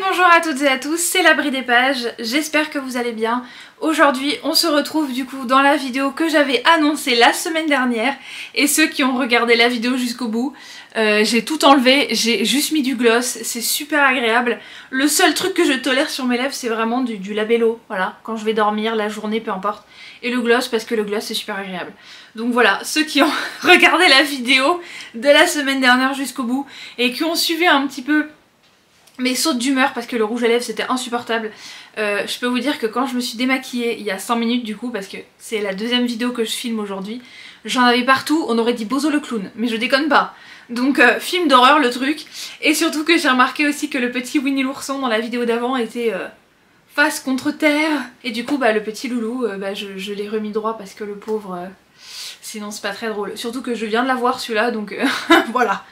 Bonjour à toutes et à tous, c'est l'Abri des Pages, j'espère que vous allez bien. Aujourd'hui on se retrouve du coup dans la vidéo que j'avais annoncée la semaine dernière. Et ceux qui ont regardé la vidéo jusqu'au bout, j'ai tout enlevé, j'ai juste mis du gloss, c'est super agréable. Le seul truc que je tolère sur mes lèvres c'est vraiment du labello, voilà, quand je vais dormir, la journée, peu importe. Et le gloss parce que le gloss c'est super agréable. Donc voilà, ceux qui ont regardé la vidéo de la semaine dernière jusqu'au bout et qui ont suivi un petit peu mes sautes d'humeur parce que le rouge à lèvres c'était insupportable. Je peux vous dire que quand je me suis démaquillée il y a 5 minutes du coup, parce que c'est la deuxième vidéo que je filme aujourd'hui, j'en avais partout, on aurait dit Bozo le clown, mais je déconne pas. Donc film d'horreur le truc, et surtout que j'ai remarqué aussi que le petit Winnie l'ourson dans la vidéo d'avant était face contre terre, et du coup bah le petit loulou, je l'ai remis droit parce que le pauvre, sinon c'est pas très drôle. Surtout que je viens de l'avoir celui-là, donc voilà.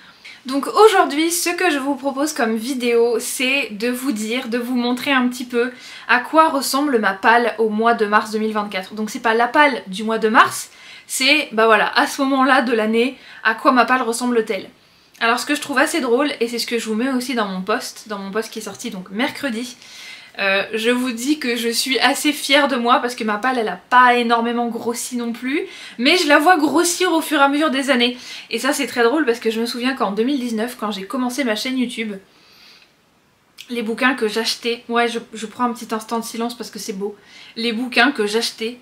Donc aujourd'hui, ce que je vous propose comme vidéo, c'est de vous dire, de vous montrer un petit peu à quoi ressemble ma palle au mois de mars 2024. Donc c'est pas la palle du mois de mars, c'est, bah voilà, à ce moment-là de l'année, à quoi ma palle ressemble-t-elle. Alors ce que je trouve assez drôle, et c'est ce que je vous mets aussi dans mon post qui est sorti donc mercredi, je vous dis que je suis assez fière de moi parce que ma palle elle a pas énormément grossi non plus, mais je la vois grossir au fur et à mesure des années. Et ça c'est très drôle parce que je me souviens qu'en 2019, quand j'ai commencé ma chaîne YouTube, les bouquins que j'achetais, ouais je prends un petit instant de silence parce que c'est beau, les bouquins que j'achetais,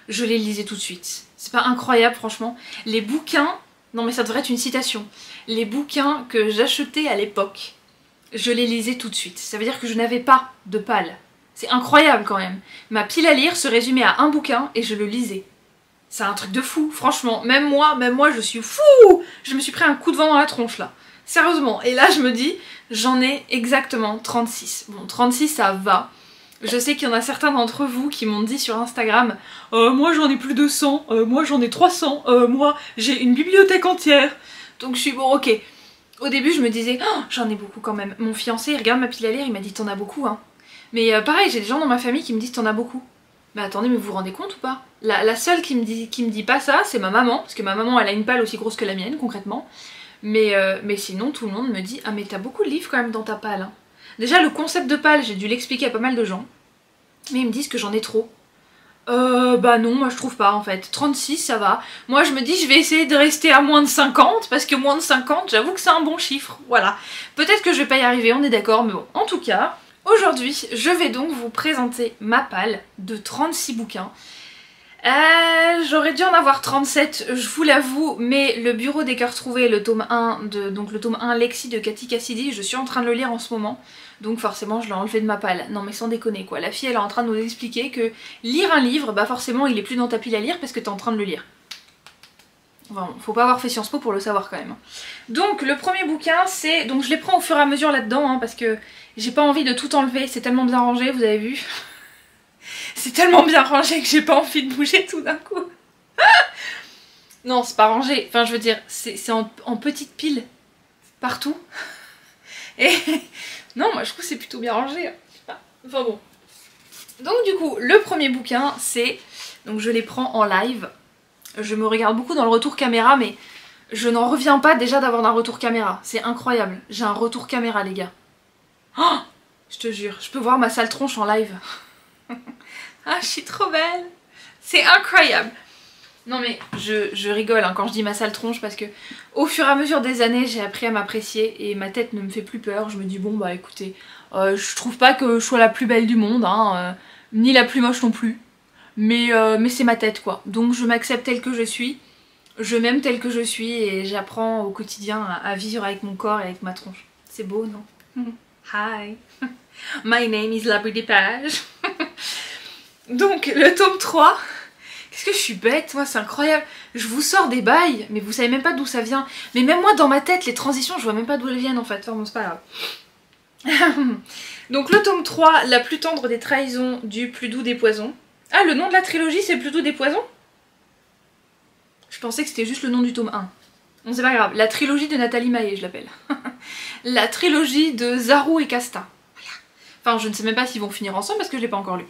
je les lisais tout de suite. C'est pas incroyable franchement. Les bouquins, non mais ça devrait être une citation, les bouquins que j'achetais à l'époque, je les lisais tout de suite. Ça veut dire que je n'avais pas de palle. C'est incroyable quand même. Ma pile à lire se résumait à un bouquin et je le lisais. C'est un truc de fou, franchement. Même moi je suis fou. Je me suis pris un coup de vent dans la tronche là. Sérieusement. Et là je me dis, j'en ai exactement 36. Bon, 36 ça va. Je sais qu'il y en a certains d'entre vous qui m'ont dit sur Instagram moi j'en ai plus de 100, moi j'en ai 300, moi j'ai une bibliothèque entière. Donc je suis bon, ok. Au début je me disais oh, j'en ai beaucoup quand même. Mon fiancé il regarde ma pile à lire, il m'a dit t'en as beaucoup hein. Mais pareil, j'ai des gens dans ma famille qui me disent t'en as beaucoup. Mais attendez, mais vous vous rendez compte ou pas? La seule qui me dit pas ça, c'est ma maman, parce que ma maman elle a une palle aussi grosse que la mienne concrètement. Mais sinon tout le monde me dit ah mais t'as beaucoup de livres quand même dans ta palle hein. Déjà le concept de palle j'ai dû l'expliquer à pas mal de gens. Mais ils me disent que j'en ai trop. Bah non, moi je trouve pas en fait. 36 ça va. Moi je me dis je vais essayer de rester à moins de 50 parce que moins de 50 j'avoue que c'est un bon chiffre. Voilà. Peut-être que je vais pas y arriver, on est d'accord, mais bon. En tout cas, aujourd'hui je vais donc vous présenter ma palle de 36 bouquins. J'aurais dû en avoir 37, je vous l'avoue, mais le Bureau des cœurs trouvés, le tome 1 donc le tome 1 Lexi de Cathy Cassidy, je suis en train de le lire en ce moment, donc forcément je l'ai enlevé de ma palle. Non mais sans déconner quoi, la fille elle est en train de nous expliquer que lire un livre, bah forcément il est plus dans ta pile à lire parce que t'es en train de le lire. Enfin, faut pas avoir fait Sciences Po pour le savoir quand même. Donc le premier bouquin c'est, donc je les prends au fur et à mesure là-dedans hein, parce que j'ai pas envie de tout enlever, c'est tellement bien rangé, vous avez vu. C'est tellement bien rangé que j'ai pas envie de bouger tout d'un coup. Non, c'est pas rangé. Enfin, je veux dire, c'est en petites piles. Partout. Et non, moi je trouve que c'est plutôt bien rangé. Enfin bon. Donc du coup, le premier bouquin, c'est... Donc je les prends en live. Je me regarde beaucoup dans le retour caméra, mais je n'en reviens pas déjà d'avoir un retour caméra. C'est incroyable. J'ai un retour caméra, les gars. Oh, je te jure, je peux voir ma sale tronche en live. Ah, je suis trop belle. C'est incroyable. Non mais je rigole hein, quand je dis ma sale tronche parce que au fur et à mesure des années j'ai appris à m'apprécier et ma tête ne me fait plus peur. Je me dis bon bah écoutez, je trouve pas que je sois la plus belle du monde hein, ni la plus moche non plus. Mais c'est ma tête quoi. Donc je m'accepte telle que je suis, je m'aime telle que je suis et j'apprends au quotidien à vivre avec mon corps et avec ma tronche. C'est beau non? Hi, my name is l'Abri des Pages. Donc le tome 3, qu'est-ce que je suis bête, moi c'est incroyable. Je vous sors des bails, mais vous savez même pas d'où ça vient. Mais même moi dans ma tête, les transitions, je vois même pas d'où elles viennent en fait. Enfin bon, c'est pas grave. Donc le tome 3, la plus tendre des trahisons du plus doux des poisons. Ah, le nom de la trilogie c'est plus doux des poisons? Je pensais que c'était juste le nom du tome 1. Bon c'est pas grave, la trilogie de Nathalie Maé je l'appelle. La trilogie de Zaru et Casta. Enfin je ne sais même pas s'ils vont finir ensemble parce que je l'ai pas encore lu.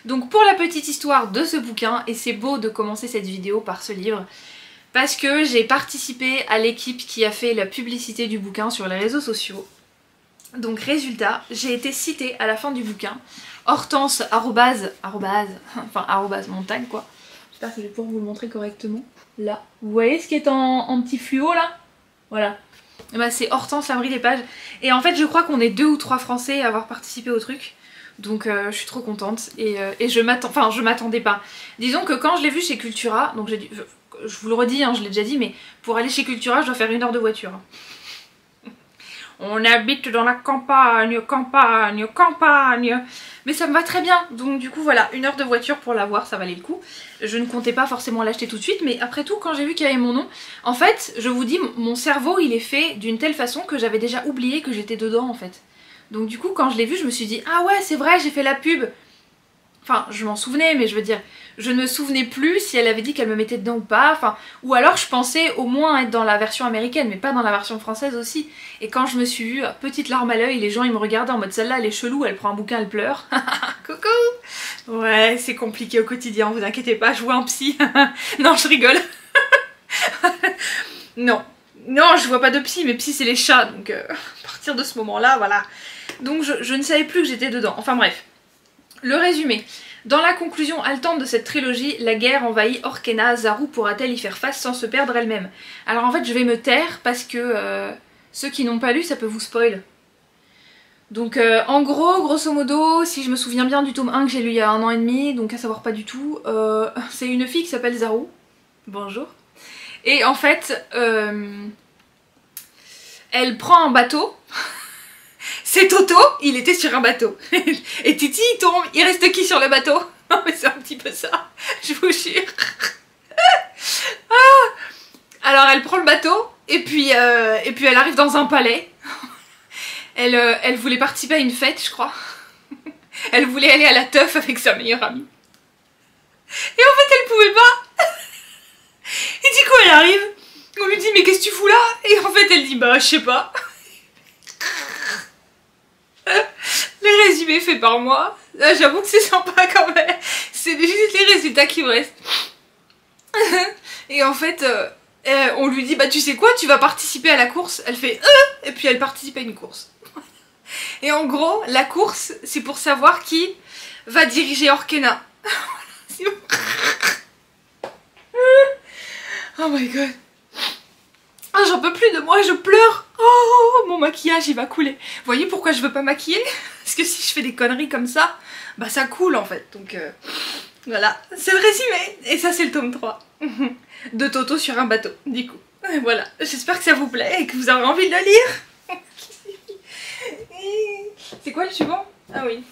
Donc pour la petite histoire de ce bouquin, et c'est beau de commencer cette vidéo par ce livre, parce que j'ai participé à l'équipe qui a fait la publicité du bouquin sur les réseaux sociaux. Donc résultat, j'ai été citée à la fin du bouquin. Hortense, arrobase, montagne quoi. J'espère que je vais pouvoir vous le montrer correctement. Là, vous voyez ce qui est en petit fluo là? Voilà. Et bah c'est Hortense l'abri des pages. Et en fait je crois qu'on est 2 ou 3 Français à avoir participé au truc. Donc je suis trop contente. Et je m'attendais pas. Disons que quand je l'ai vu chez Cultura, donc j'ai dû... Je vous le redis, hein, je l'ai déjà dit, mais pour aller chez Cultura, je dois faire 1 heure de voiture. On habite dans la campagne, campagne, campagne. Mais ça me va très bien. Donc du coup voilà, 1 heure de voiture pour l'avoir, ça valait le coup. Je ne comptais pas forcément l'acheter tout de suite, mais après tout, quand j'ai vu qu'il y avait mon nom, en fait, je vous dis, mon cerveau, il est fait d'une telle façon que j'avais déjà oublié que j'étais dedans en fait. Donc du coup, quand je l'ai vu, je me suis dit, ah ouais, c'est vrai, j'ai fait la pub. Enfin, je m'en souvenais, mais je veux dire, je ne me souvenais plus si elle avait dit qu'elle me mettait dedans ou pas. Enfin, ou alors je pensais au moins être dans la version américaine, mais pas dans la version française aussi. Et quand je me suis vue, petite larme à l'œil, les gens ils me regardaient en mode celle-là elle est chelou, elle prend un bouquin, elle pleure. Coucou. Ouais, c'est compliqué au quotidien, vous inquiétez pas, je vois un psy. Non, je rigole. Non, non, je vois pas de psy, mais psy c'est les chats, donc à partir de ce moment-là, voilà. Donc je ne savais plus que j'étais dedans. Enfin bref. Le résumé. Dans la conclusion haletante de cette trilogie, la guerre envahit Orkena, Zaru pourra-t-elle y faire face sans se perdre elle-même? Alors en fait je vais me taire parce que ceux qui n'ont pas lu ça peut vous spoil. Donc en gros, grosso modo, si je me souviens bien du tome 1 que j'ai lu il y a 1 an et demi, donc à savoir pas du tout, c'est une fille qui s'appelle Zaru. Bonjour. Et en fait, elle prend un bateau. C'est Toto, il était sur un bateau. Et Titi il tombe, il reste qui sur le bateau? Non mais c'est un petit peu ça, je vous jure. Alors elle prend le bateau, et puis elle arrive dans un palais. Elle voulait participer à une fête, je crois. Elle voulait aller à la teuf avec sa meilleure amie. Et en fait elle pouvait pas. Et du coup elle arrive, on lui dit mais qu'est-ce que tu fous là? Et en fait elle dit bah je sais pas. Le résumé fait par moi, j'avoue que c'est sympa quand même, c'est juste les résultats qui me restent. Et en fait, on lui dit bah tu sais quoi, tu vas participer à la course. Elle fait et puis elle participe à une course. Et en gros, la course, c'est pour savoir qui va diriger Orkena. Oh my god. Ah, j'en peux plus de moi, je pleure. Oh, mon maquillage il va couler. Vous voyez pourquoi je veux pas maquiller? Parce que si je fais des conneries comme ça, bah ça coule en fait. Donc voilà, c'est le résumé. Et ça c'est le tome 3 de Toto sur un bateau, du coup. Et voilà, j'espère que ça vous plaît et que vous aurez envie de le lire. C'est quoi le suivant? Ah oui.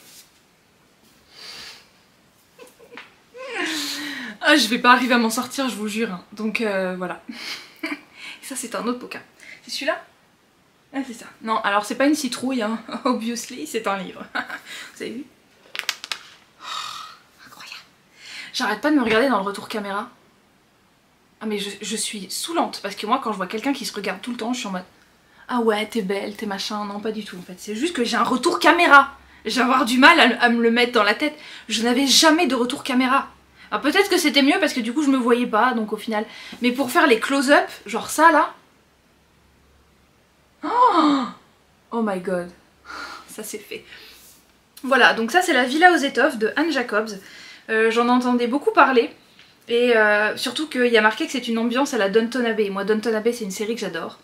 Ah, je vais pas arriver à m'en sortir, je vous jure. Hein. Donc voilà. Et ça c'est un autre bouquin. C'est celui-là? Ah c'est ça. Non, alors c'est pas une citrouille, hein. Obviously, c'est un livre. Vous avez vu? Oh, incroyable. J'arrête pas de me regarder dans le retour caméra. Ah mais je suis saoulante, parce que moi quand je vois quelqu'un qui se regarde tout le temps, je suis en mode ah ouais t'es belle, t'es machin, non pas du tout en fait. C'est juste que j'ai un retour caméra. Je vais avoir du mal à me le mettre dans la tête. Je n'avais jamais de retour caméra. Alors peut-être que c'était mieux parce que du coup je me voyais pas, donc au final. Mais pour faire les close-up, genre ça là. Oh my god. Ça c'est fait. Voilà, donc ça c'est la Villa aux étoffes de Anne Jacobs. J'en entendais beaucoup parler. Et surtout qu'il y a marqué que c'est une ambiance à la Downton Abbey. Moi Downton Abbey c'est une série que j'adore.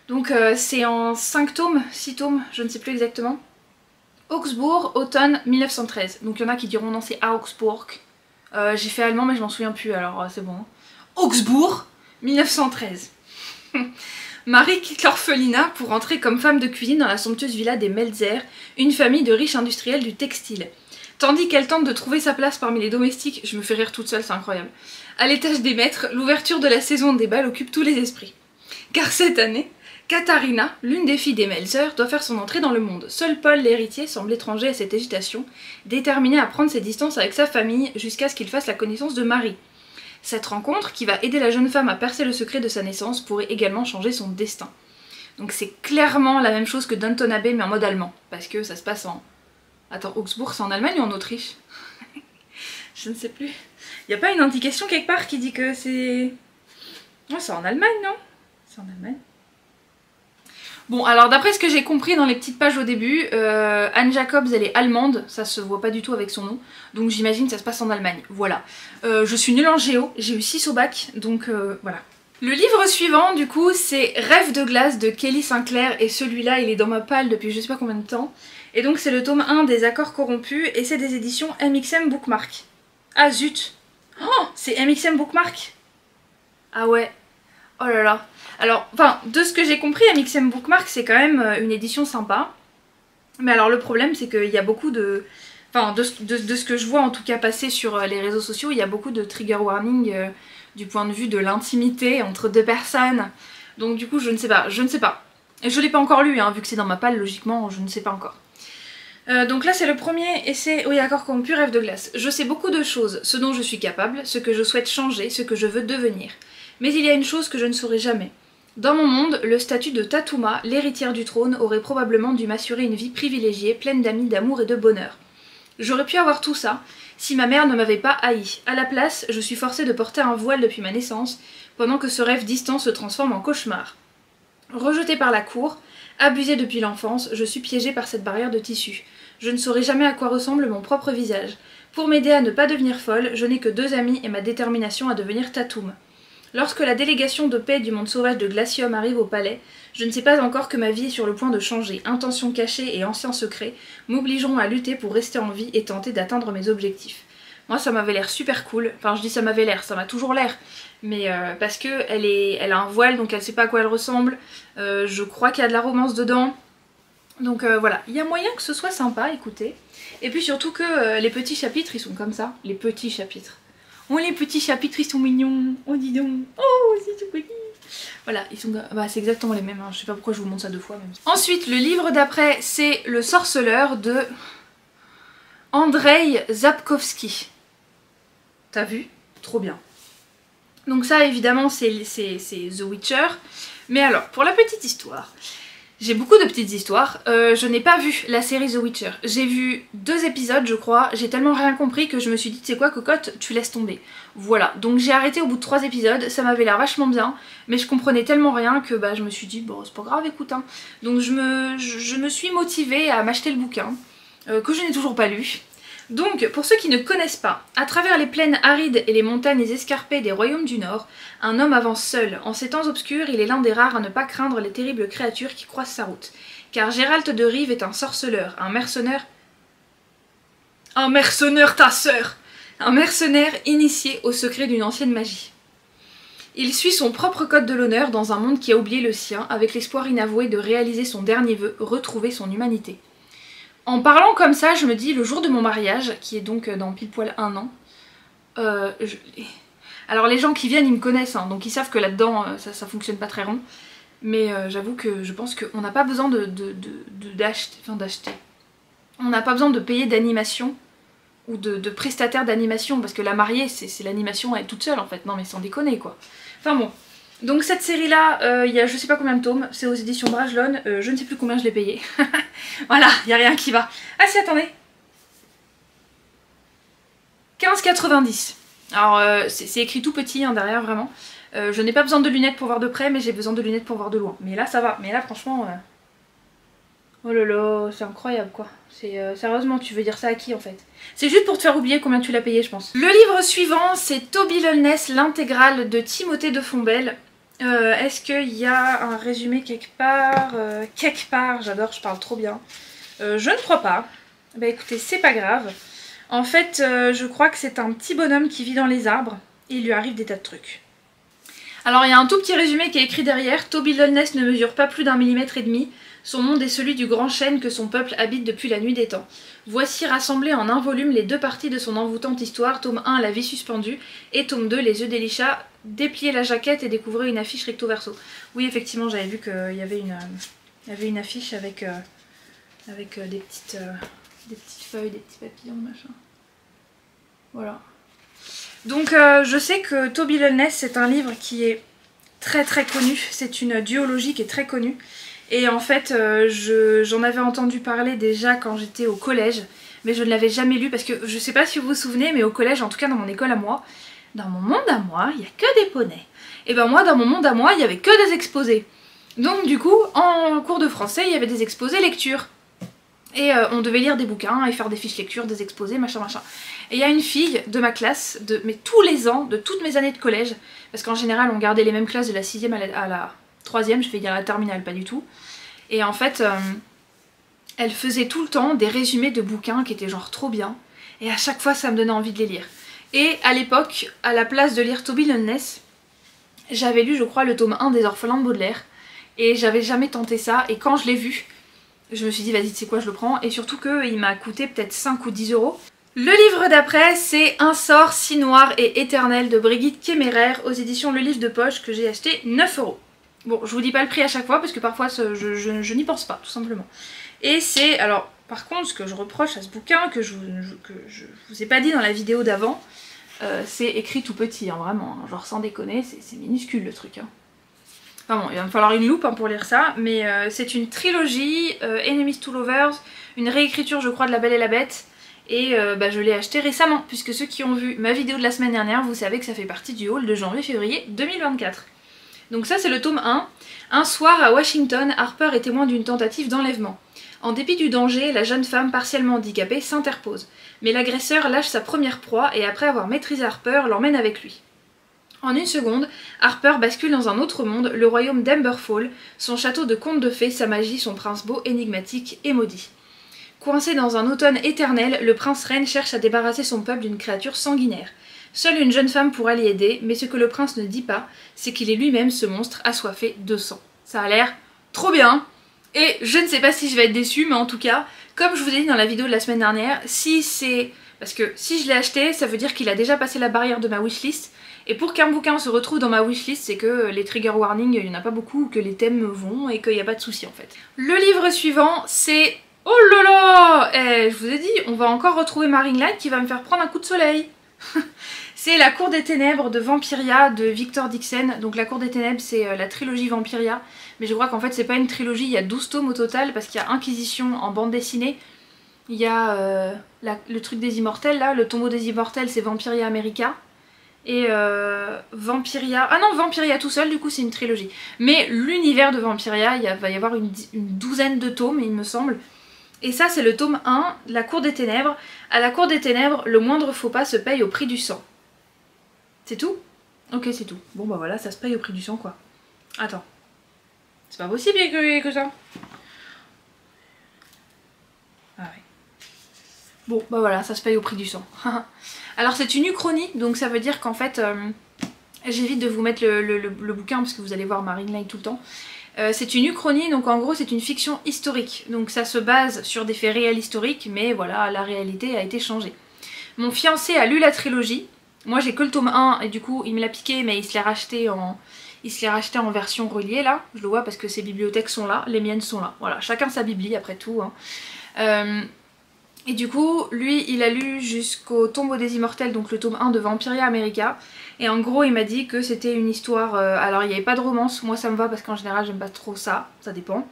Donc c'est en 5 tomes, 6 tomes, je ne sais plus exactement. Augsbourg, automne 1913. Donc il y en a qui diront non c'est Augsbourg. J'ai fait allemand mais je m'en souviens plus alors c'est bon. Augsbourg 1913. Marie quitte l'orphelinat pour entrer comme femme de cuisine dans la somptueuse villa des Meltzer, une famille de riches industriels du textile. Tandis qu'elle tente de trouver sa place parmi les domestiques, je me fais rire toute seule, c'est incroyable. À l'étage des maîtres, l'ouverture de la saison des bals occupe tous les esprits. Car cette année, Katharina, l'une des filles des Meltzer, doit faire son entrée dans le monde. Seul Paul, l'héritier, semble étranger à cette agitation, déterminé à prendre ses distances avec sa famille jusqu'à ce qu'il fasse la connaissance de Marie. Cette rencontre, qui va aider la jeune femme à percer le secret de sa naissance, pourrait également changer son destin. Donc c'est clairement la même chose que Downton Abbey mais en mode allemand, parce que ça se passe en... Attends, Augsbourg c'est en Allemagne ou en Autriche? Je ne sais plus. Il n'y a pas une indication quelque part qui dit que c'est... Non, c'est en Allemagne, non? C'est en Allemagne. Bon, alors d'après ce que j'ai compris dans les petites pages au début, Anne Jacobs elle est allemande, ça se voit pas du tout avec son nom, donc j'imagine que ça se passe en Allemagne, voilà. Je suis nulle en géo, j'ai eu 6 au bac, donc voilà. Le livre suivant du coup c'est Rêve de glace de Kelly Sinclair, et celui-là il est dans ma palle depuis je sais pas combien de temps. Et donc c'est le tome 1 des Accords corrompus, et c'est des éditions MXM Bookmark. Ah zut! Oh, c'est MXM Bookmark? Ah ouais, oh là là. Alors, enfin, de ce que j'ai compris, MXM Bookmark c'est quand même une édition sympa. Mais alors le problème c'est qu'il y a beaucoup de... Enfin, de ce que je vois en tout cas passer sur les réseaux sociaux, il y a beaucoup de trigger warning du point de vue de l'intimité entre deux personnes. Donc du coup je ne sais pas, Et je l'ai pas encore lu, hein, vu que c'est dans ma palle, logiquement je ne sais pas encore. Donc là c'est le premier essai, oui Accords corrompus, Rêve de glace. Je sais beaucoup de choses, ce dont je suis capable, ce que je souhaite changer, ce que je veux devenir. Mais il y a une chose que je ne saurai jamais. Dans mon monde, le statut de Tatuma, l'héritière du trône, aurait probablement dû m'assurer une vie privilégiée, pleine d'amis, d'amour et de bonheur. J'aurais pu avoir tout ça, si ma mère ne m'avait pas haï. À la place, je suis forcée de porter un voile depuis ma naissance, pendant que ce rêve distant se transforme en cauchemar. Rejetée par la cour, abusée depuis l'enfance, je suis piégée par cette barrière de tissu. Je ne saurai jamais à quoi ressemble mon propre visage. Pour m'aider à ne pas devenir folle, je n'ai que 2 amis et ma détermination à devenir Tatum. Lorsque la délégation de paix du monde sauvage de Glacium arrive au palais, je ne sais pas encore que ma vie est sur le point de changer. Intentions cachées et anciens secrets m'obligeront à lutter pour rester en vie et tenter d'atteindre mes objectifs. Moi ça m'avait l'air super cool, enfin je dis ça m'avait l'air, ça m'a toujours l'air, mais parce que elle a un voile donc elle sait pas à quoi elle ressemble, je crois qu'il y a de la romance dedans, donc voilà, il y a moyen que ce soit sympa, écoutez. Et puis surtout que les petits chapitres ils sont comme ça, les petits chapitres. Oh les petits chapitres ils sont mignons, oh dis donc, oh c'est tout petit. Voilà, ils sont... Bah, c'est exactement les mêmes, hein. Je sais pas pourquoi je vous montre ça 2 fois même. Ensuite, le livre d'après, c'est Le Sorceleur de Andrzej Sapkowski. T'as vu? Trop bien. Donc ça, évidemment, c'est The Witcher. Mais alors, pour la petite histoire... J'ai beaucoup de petites histoires, je n'ai pas vu la série The Witcher. J'ai vu 2 épisodes je crois, j'ai tellement rien compris que je me suis dit tu sais quoi cocotte, tu laisses tomber. Voilà, donc j'ai arrêté au bout de 3 épisodes, ça m'avait l'air vachement bien, mais je comprenais tellement rien que bah, je me suis dit bon c'est pas grave écoute hein. Donc je me suis motivée à m'acheter le bouquin, que je n'ai toujours pas lu. Donc, pour ceux qui ne connaissent pas, à travers les plaines arides et les montagnes escarpées des royaumes du Nord, un homme avance seul. En ces temps obscurs, il est l'un des rares à ne pas craindre les terribles créatures qui croisent sa route. Car Gérald de Rive est un sorceleur, un mercenaire... Un mercenaire ta sœur! Un mercenaire initié au secret d'une ancienne magie. Il suit son propre code de l'honneur dans un monde qui a oublié le sien, avec l'espoir inavoué de réaliser son dernier vœu, retrouver son humanité. En parlant comme ça, je me dis, le jour de mon mariage, qui est donc dans pile poil 1 an, alors les gens qui viennent, ils me connaissent, hein, donc ils savent que là-dedans, ça fonctionne pas très rond, mais j'avoue que je pense qu'on n'a pas besoin d'acheter. On n'a pas besoin de payer d'animation, ou de prestataire d'animation, parce que la mariée, c'est l'animation, elle est toute seule en fait, non mais sans déconner quoi. Enfin bon. Donc cette série là, il y a je sais pas combien de tomes, c'est aux éditions Brajlon, je ne sais plus combien je l'ai payé. Voilà, il n'y a rien qui va. Ah si, attendez, 15,90. Alors c'est écrit tout petit hein, derrière vraiment. Je n'ai pas besoin de lunettes pour voir de près, mais j'ai besoin de lunettes pour voir de loin. Mais là ça va, mais là franchement... Oh là là, c'est incroyable quoi. Sérieusement, tu veux dire ça à qui en fait? C'est juste pour te faire oublier combien tu l'as payé je pense. Le livre suivant, c'est Toby Lulness, l'intégrale de Timothée de Fontbelle. Est-ce qu'il y a un résumé quelque part? Quelque part, j'adore, je parle trop bien. Je ne crois pas. Bah écoutez, c'est pas grave. En fait, je crois que c'est un petit bonhomme qui vit dans les arbres et il lui arrive des tas de trucs. Alors il y a un tout petit résumé qui est écrit derrière. Toby Lulness ne mesure pas plus d'1,5 mm. Son monde est celui du grand chêne que son peuple habite depuis la nuit des temps. Voici rassemblés en un volume les 2 parties de son envoûtante histoire, tome 1 La vie suspendue et tome 2 Les yeux d'Elisha. Dépliez la jaquette et découvrez une affiche recto verso. Oui effectivement j'avais vu qu'il y avait une affiche avec des petites feuilles, des petits papillons machin. Voilà. Donc je sais que Toby Lulness c'est un livre qui est très très connu, c'est une duologie qui est très connue. Et en fait, j'en avais entendu parler déjà quand j'étais au collège, mais je ne l'avais jamais lu parce que je sais pas si vous vous souvenez, mais au collège, en tout cas dans mon école à moi, dans mon monde à moi, il n'y a que des poneys. Et ben moi, dans mon monde à moi, il n'y avait que des exposés. Donc du coup, en cours de français, il y avait des exposés lecture. Et on devait lire des bouquins et faire des fiches lecture, des exposés, machin machin. Et il y a une fille de ma classe, mais tous les ans, de toutes mes années de collège, parce qu'en général on gardait les mêmes classes de la 6ème à la 3ème, je vais dire la terminale, pas du tout. Et en fait, elle faisait tout le temps des résumés de bouquins qui étaient genre trop bien. Et à chaque fois ça me donnait envie de les lire. Et à l'époque, à la place de lire Toby Loveless, j'avais lu je crois le tome 1 des Orphelins de Baudelaire. Et j'avais jamais tenté ça, et quand je l'ai vu, je me suis dit vas-y tu sais quoi je le prends, et surtout qu'il m'a coûté peut-être 5 ou 10 euros. Le livre d'après c'est Un sort si noir et éternel de Brigitte Kéméraire aux éditions Le Livre de Poche que j'ai acheté 9 euros. Bon je vous dis pas le prix à chaque fois parce que parfois je n'y pense pas tout simplement. Et c'est, alors par contre ce que je reproche à ce bouquin que je vous ai pas dit dans la vidéo d'avant, c'est écrit tout petit hein, vraiment, hein, genre sans déconner c'est minuscule le truc hein. Enfin bon, il va me falloir une loupe hein, pour lire ça, mais c'est une trilogie, Enemies to Lovers, une réécriture je crois de La Belle et la Bête, et je l'ai acheté récemment, puisque ceux qui ont vu ma vidéo de la semaine dernière, vous savez que ça fait partie du haul de janvier-février 2024. Donc ça c'est le tome 1. Un soir à Washington, Harper est témoin d'une tentative d'enlèvement. En dépit du danger, la jeune femme partiellement handicapée s'interpose, mais l'agresseur lâche sa première proie et après avoir maîtrisé Harper, l'emmène avec lui. En une seconde, Harper bascule dans un autre monde, le royaume d'Amberfall, son château de conte de fées, sa magie, son prince beau, énigmatique et maudit. Coincé dans un automne éternel, le prince reine cherche à débarrasser son peuple d'une créature sanguinaire. Seule une jeune femme pourra l'y aider, mais ce que le prince ne dit pas, c'est qu'il est lui-même ce monstre assoiffé de sang. Ça a l'air trop bien, et je ne sais pas si je vais être déçue, mais en tout cas, comme je vous ai dit dans la vidéo de la semaine dernière, si c'est... Parce que si je l'ai acheté, ça veut dire qu'il a déjà passé la barrière de ma wishlist. Et pour qu'un bouquin se retrouve dans ma wishlist, c'est que les trigger warnings, il n'y en a pas beaucoup, que les thèmes vont et qu'il n'y a pas de souci en fait. Le livre suivant, c'est... Oh là là je vous ai dit, on va encore retrouver Marine Light qui va me faire prendre un coup de soleil. C'est La Cour des Ténèbres de Vampiria de Victor Dixon. Donc La Cour des Ténèbres, c'est la trilogie Vampiria. Mais je crois qu'en fait c'est pas une trilogie, il y a 12 tomes au total parce qu'il y a Inquisition en bande dessinée. Il y a le truc des immortels là, le tombeau des immortels c'est Vampiria America. Et Vampiria... Ah non, Vampiria tout seul, du coup c'est une trilogie. Mais l'univers de Vampiria, va y avoir une douzaine de tomes, il me semble. Et ça c'est le tome 1, La Cour des Ténèbres. À La Cour des Ténèbres, le moindre faux pas se paye au prix du sang. C'est tout? Ok, c'est tout. Bon bah voilà, ça se paye au prix du sang quoi. Attends. C'est pas possible que ça. Ah ouais. Bon bah voilà, ça se paye au prix du sang. Alors c'est une uchronie, donc ça veut dire qu'en fait, j'évite de vous mettre le bouquin parce que vous allez voir Marine Light tout le temps. C'est une uchronie, donc en gros c'est une fiction historique. Donc ça se base sur des faits réels historiques, mais voilà, la réalité a été changée. Mon fiancé a lu la trilogie. Moi j'ai que le tome 1 et du coup il me l'a piqué, mais il se l'est racheté en version reliée là. Je le vois parce que ses bibliothèques sont là, les miennes sont là. Voilà, chacun sa bibli après tout. Hein. Et du coup, lui, il a lu jusqu'au Tombeau des Immortels, donc le tome 1 de Vampiria America. Et en gros, il m'a dit que c'était une histoire... alors, il n'y avait pas de romance, moi ça me va parce qu'en général, j'aime pas trop ça, ça dépend.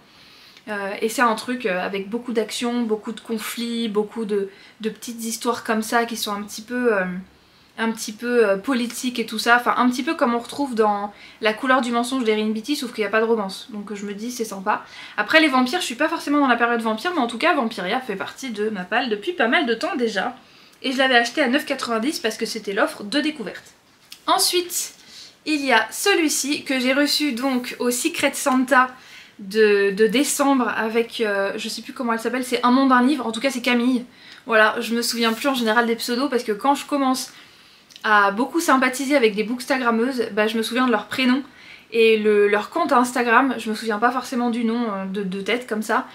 Et c'est un truc avec beaucoup d'action, beaucoup de conflits, beaucoup de petites histoires comme ça qui sont un petit peu politiques et tout ça. Enfin, un petit peu comme on retrouve dans La couleur du mensonge d'Erin Beatty, sauf qu'il n'y a pas de romance. Donc je me dis, c'est sympa. Après, les vampires, je suis pas forcément dans la période vampire, mais en tout cas, Vampiria fait partie de ma palle depuis pas mal de temps déjà. Et je l'avais acheté à 9,90 parce que c'était l'offre de découverte. Ensuite, il y a celui-ci que j'ai reçu donc au Secret Santa de décembre avec, je sais plus comment elle s'appelle, c'est Un monde, un livre, en tout cas c'est Camille. Voilà, je me souviens plus en général des pseudos parce que quand je commence à beaucoup sympathiser avec des bookstagrammeuses, bah je me souviens de leur prénom et leur compte Instagram, je me souviens pas forcément du nom de tête comme ça.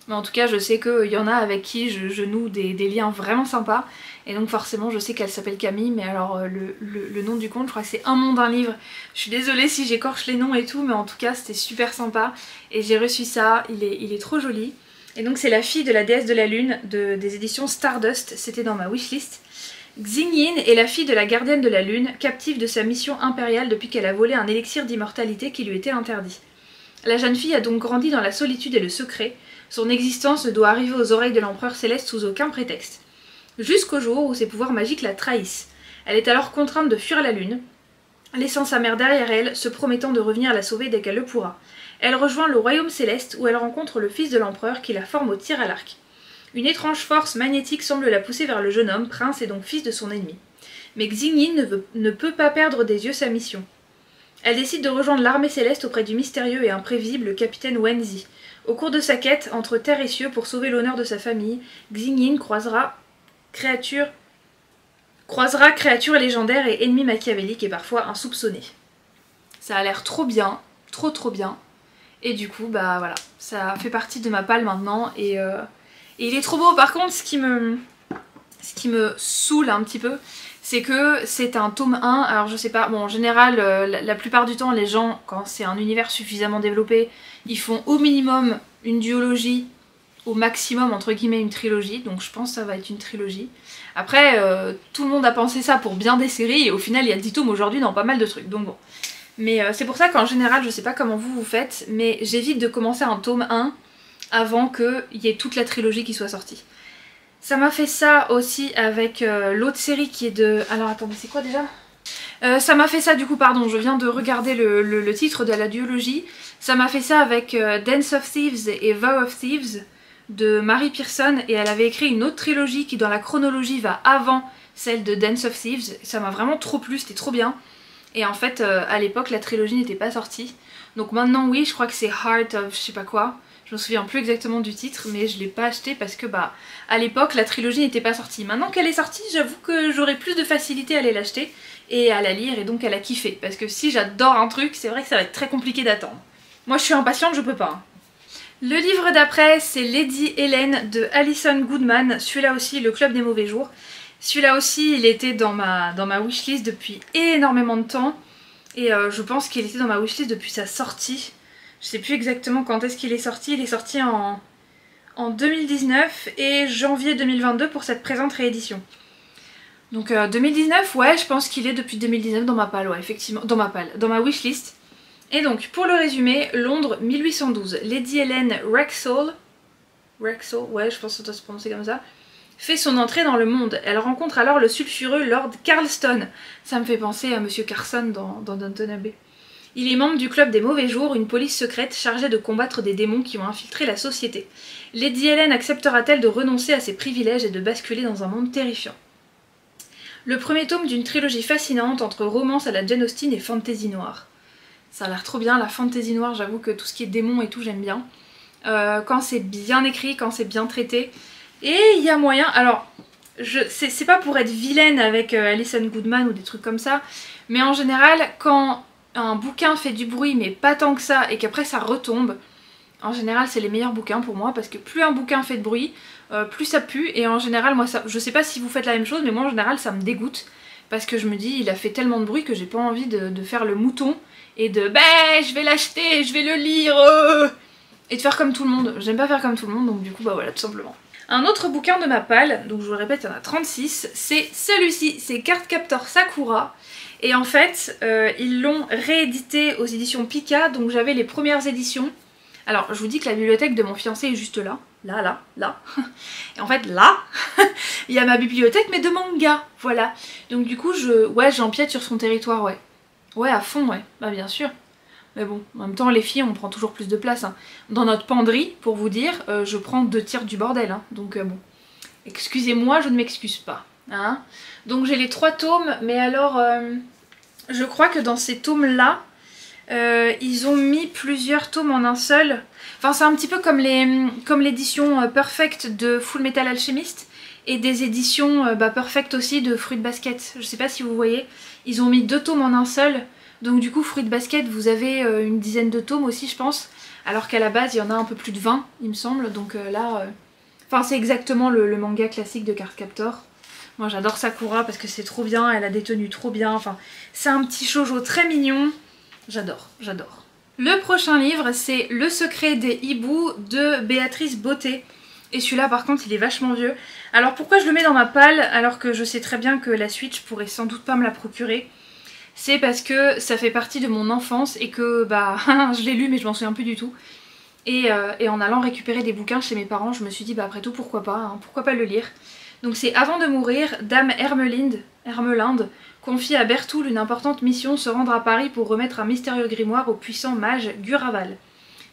Mais en tout cas je sais qu'il y en a avec qui je noue des liens vraiment sympas. Et donc forcément je sais qu'elle s'appelle Camille, mais alors le nom du compte je crois que c'est Un monde, un livre. Je suis désolée si j'écorche les noms et tout, mais en tout cas c'était super sympa. Et j'ai reçu ça, il est trop joli. Et donc c'est La fille de la déesse de la lune des éditions Stardust, c'était dans ma wishlist. Xingyin est la fille de la gardienne de la lune, captive de sa mission impériale depuis qu'elle a volé un élixir d'immortalité qui lui était interdit. La jeune fille a donc grandi dans la solitude et le secret. Son existence ne doit arriver aux oreilles de l'empereur céleste sous aucun prétexte. Jusqu'au jour où ses pouvoirs magiques la trahissent. Elle est alors contrainte de fuir la lune, laissant sa mère derrière elle, se promettant de revenir la sauver dès qu'elle le pourra. elle rejoint le royaume céleste où elle rencontre le fils de l'empereur qui la forme au tir à l'arc. Une étrange force magnétique semble la pousser vers le jeune homme, prince et donc fils de son ennemi. Mais Xingyin ne peut pas perdre des yeux sa mission. Elle décide de rejoindre l'armée céleste auprès du mystérieux et imprévisible capitaine Wenzi. Au cours de sa quête entre terre et cieux pour sauver l'honneur de sa famille, Xingyin croisera créatures légendaires et ennemis machiavéliques et parfois insoupçonnés. Ça a l'air trop bien, trop bien. Et du coup, bah voilà, ça fait partie de ma palle maintenant et il est trop beau. Par contre, ce qui me saoule un petit peu, c'est que c'est un tome 1, alors je sais pas, bon en général, la plupart du temps, les gens, quand c'est un univers suffisamment développé, ils font au minimum une duologie, au maximum, entre guillemets, une trilogie, donc je pense que ça va être une trilogie. Après, tout le monde a pensé ça pour bien des séries, et au final, il y a 10 tomes aujourd'hui dans pas mal de trucs, donc bon. Mais c'est pour ça qu'en général, je sais pas comment vous faites, mais j'évite de commencer un tome 1 avant qu'il y ait toute la trilogie qui soit sortie. Ça m'a fait ça aussi avec l'autre série qui est de... Alors attendez, c'est quoi déjà ça m'a fait ça du coup, pardon, je viens de regarder le titre de la duologie. Ça m'a fait ça avec Dance of Thieves et Vow of Thieves de Mary Pearson. Et elle avait écrit une autre trilogie qui dans la chronologie va avant celle de Dance of Thieves. Ça m'a vraiment trop plu, c'était trop bien. Et en fait, à l'époque, la trilogie n'était pas sortie. Donc maintenant, oui, je crois que c'est Heart of je sais pas quoi. Je me souviens plus exactement du titre, mais je l'ai pas acheté parce que bah à l'époque la trilogie n'était pas sortie. Maintenant qu'elle est sortie, j'avoue que j'aurais plus de facilité à aller l'acheter et à la lire et donc à la kiffer. Parce que si j'adore un truc, c'est vrai que ça va être très compliqué d'attendre. Moi je suis impatiente, je peux pas. Le livre d'après, c'est Lady Helen de Alison Goodman. Celui-là aussi, Le Club des Mauvais Jours. Celui-là aussi, il était dans ma wishlist depuis énormément de temps. Et je pense qu'il était dans ma wishlist depuis sa sortie. Je sais plus exactement quand est-ce qu'il est sorti. Il est sorti en 2019 et janvier 2022 pour cette présente réédition. Donc 2019, ouais, je pense qu'il est depuis 2019 dans ma palle, ouais, effectivement, dans ma wishlist. Et donc, pour le résumé, Londres 1812, Lady Helen Wrexhall, ouais, je pense que ça doit se prononcer comme ça, fait son entrée dans le monde. Elle rencontre alors le sulfureux Lord Carlston. Ça me fait penser à Monsieur Carson dans Downton Abbey. Il est membre du Club des Mauvais Jours, une police secrète chargée de combattre des démons qui ont infiltré la société. Lady Helen acceptera-t-elle de renoncer à ses privilèges et de basculer dans un monde terrifiant? Le premier tome d'une trilogie fascinante entre romance à la Jane Austen et fantasy noire. Ça a l'air trop bien, la fantasy noire, j'avoue que tout ce qui est démons et tout, j'aime bien. Quand c'est bien écrit, quand c'est bien traité. Et il y a moyen, alors, c'est pas pour être vilaine avec Alison Goodman ou des trucs comme ça, mais en général, quand un bouquin fait du bruit mais pas tant que ça et qu'après ça retombe, en général c'est les meilleurs bouquins pour moi parce que plus un bouquin fait de bruit, plus ça pue et en général moi ça, je sais pas si vous faites la même chose mais moi en général ça me dégoûte parce que je me dis il a fait tellement de bruit que j'ai pas envie de faire le mouton et de bah je vais l'acheter, je vais le lire et de faire comme tout le monde. J'aime pas faire comme tout le monde donc du coup bah voilà tout simplement. Un autre bouquin de ma palle, donc je vous le répète il y en a 36, c'est celui-ci, c'est Cardcaptor Sakura. Et en fait, ils l'ont réédité aux éditions Pika, donc j'avais les premières éditions. Alors, je vous dis que la bibliothèque de mon fiancé est juste là. Là. Et en fait, là, il y a ma bibliothèque, mais de manga, voilà. Donc du coup, j'empiète sur son territoire, ouais. Ouais, à fond, ouais. Bah bien sûr. Mais bon, en même temps, les filles, on prend toujours plus de place. Hein. Dans notre penderie, pour vous dire, je prends 2 tiers du bordel. Hein. Donc bon, excusez-moi, je ne m'excuse pas. Hein. Donc j'ai les 3 tomes, mais alors... je crois que dans ces tomes-là, ils ont mis plusieurs tomes en un seul. Enfin, c'est un petit peu comme l'édition Perfect de Full Metal Alchemist et des éditions Perfect aussi de Fruit Basket. Je sais pas si vous voyez, ils ont mis 2 tomes en un seul. Donc du coup, Fruit Basket, vous avez une dizaine de tomes aussi, je pense. Alors qu'à la base, il y en a un peu plus de 20, il me semble. Donc là, enfin, c'est exactement le manga classique de Cardcaptor. Moi j'adore Sakura parce que c'est trop bien, elle a des tenues trop bien, enfin c'est un petit shoujo très mignon, j'adore. Le prochain livre c'est Le secret des hiboux de Béatrice Beauté. Et celui-là par contre il est vachement vieux. Alors pourquoi je le mets dans ma palle alors que je sais très bien que la suite je pourrais sans doute pas me la procurer? C'est parce que ça fait partie de mon enfance et que bah je l'ai lu mais je m'en souviens plus du tout. Et en allant récupérer des bouquins chez mes parents je me suis dit bah après tout pourquoi pas le lire. Donc c'est Avant de mourir, Dame Hermelinde confie à Berthoul une importante mission, se rendre à Paris pour remettre un mystérieux grimoire au puissant mage Guraval.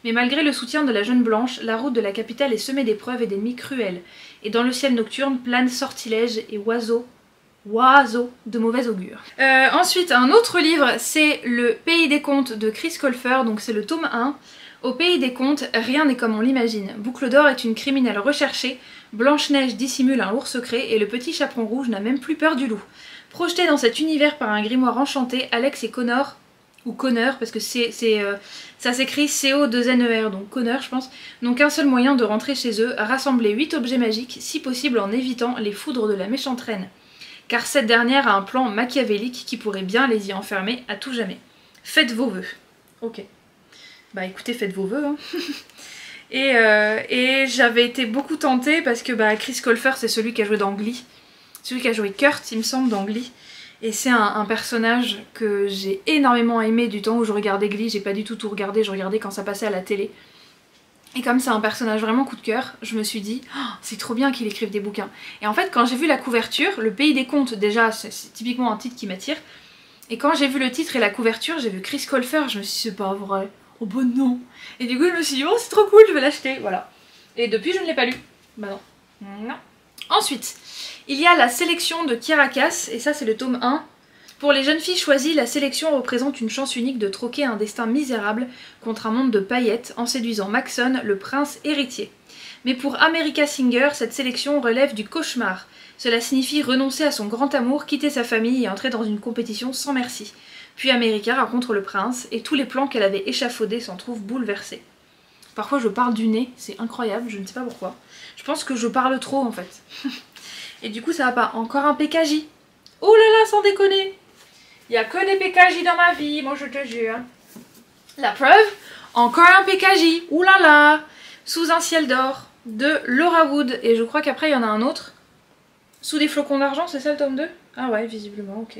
Mais malgré le soutien de la jeune Blanche, la route de la capitale est semée d'épreuves et d'ennemis cruels. Et dans le ciel nocturne planent sortilèges et oiseaux de mauvais augure. Ensuite, un autre livre, c'est Le Pays des Contes de Chris Colfer, donc c'est le tome 1. Au Pays des Contes, rien n'est comme on l'imagine. Boucle d'Or est une criminelle recherchée, Blanche-Neige dissimule un lourd secret et le petit chaperon rouge n'a même plus peur du loup. Projetés dans cet univers par un grimoire enchanté, Alex et Connor, ou Connor parce que ça s'écrit C-O-2-N-E-R, donc Connor je pense, n'ont qu'un seul moyen de rentrer chez eux, rassembler 8 objets magiques, si possible en évitant les foudres de la méchante reine. Car cette dernière a un plan machiavélique qui pourrait bien les y enfermer à tout jamais. Faites vos vœux. Ok. Bah écoutez, faites vos vœux. Hein. Et j'avais été beaucoup tentée parce que Chris Colfer c'est celui qui a joué dans Glee. Celui qui a joué Kurt, il me semble, dans Glee. Et c'est un personnage que j'ai énormément aimé du temps où je regardais Glee. J'ai pas du tout regardé, je regardais quand ça passait à la télé. Et comme c'est un personnage vraiment coup de cœur, je me suis dit oh, c'est trop bien qu'il écrive des bouquins. Et en fait quand j'ai vu la couverture, Le Pays des Contes déjà c'est typiquement un titre qui m'attire. Et quand j'ai vu le titre et la couverture, j'ai vu Chris Colfer, je me suis dit c'est pas vrai, oh bon non. Et du coup je me suis dit oh c'est trop cool, je vais l'acheter, voilà. Et depuis je ne l'ai pas lu, bah non. Non. Ensuite, il y a la sélection de Kirakas, et ça c'est le tome 1. Pour les jeunes filles choisies, la sélection représente une chance unique de troquer un destin misérable contre un monde de paillettes en séduisant Maxon, le prince héritier. Mais pour America Singer, cette sélection relève du cauchemar. Cela signifie renoncer à son grand amour, quitter sa famille et entrer dans une compétition sans merci. Puis America rencontre le prince et tous les plans qu'elle avait échafaudés s'en trouvent bouleversés. Parfois je parle du nez, c'est incroyable, je ne sais pas pourquoi. Je pense que je parle trop en fait. Et du coup ça va pas. Encore un PKJ. Oh là là, sans déconner. Il n'y a que des PKJ dans ma vie, moi je te jure. La preuve, encore un PKJ. Ouh là là. Sous un ciel d'or de Laura Wood. Et je crois qu'après il y en a un autre. Sous des flocons d'argent, c'est ça le tome 2? Ah ouais, visiblement, ok.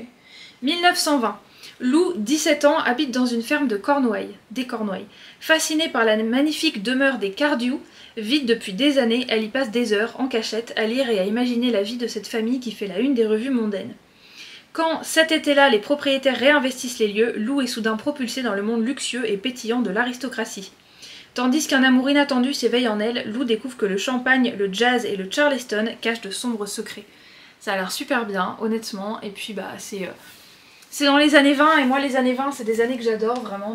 1920. Lou, 17 ans, habite dans une ferme de Cornouailles, des Cornouailles. Fascinée par la magnifique demeure des Cardew, vide depuis des années, elle y passe des heures, en cachette, à lire et à imaginer la vie de cette famille qui fait la une des revues mondaines. Quand, cet été-là, les propriétaires réinvestissent les lieux, Lou est soudain propulsée dans le monde luxueux et pétillant de l'aristocratie. Tandis qu'un amour inattendu s'éveille en elle, Lou découvre que le champagne, le jazz et le charleston cachent de sombres secrets. Ça a l'air super bien, honnêtement, et puis c'est dans les années 20, et moi les années 20 c'est des années que j'adore vraiment,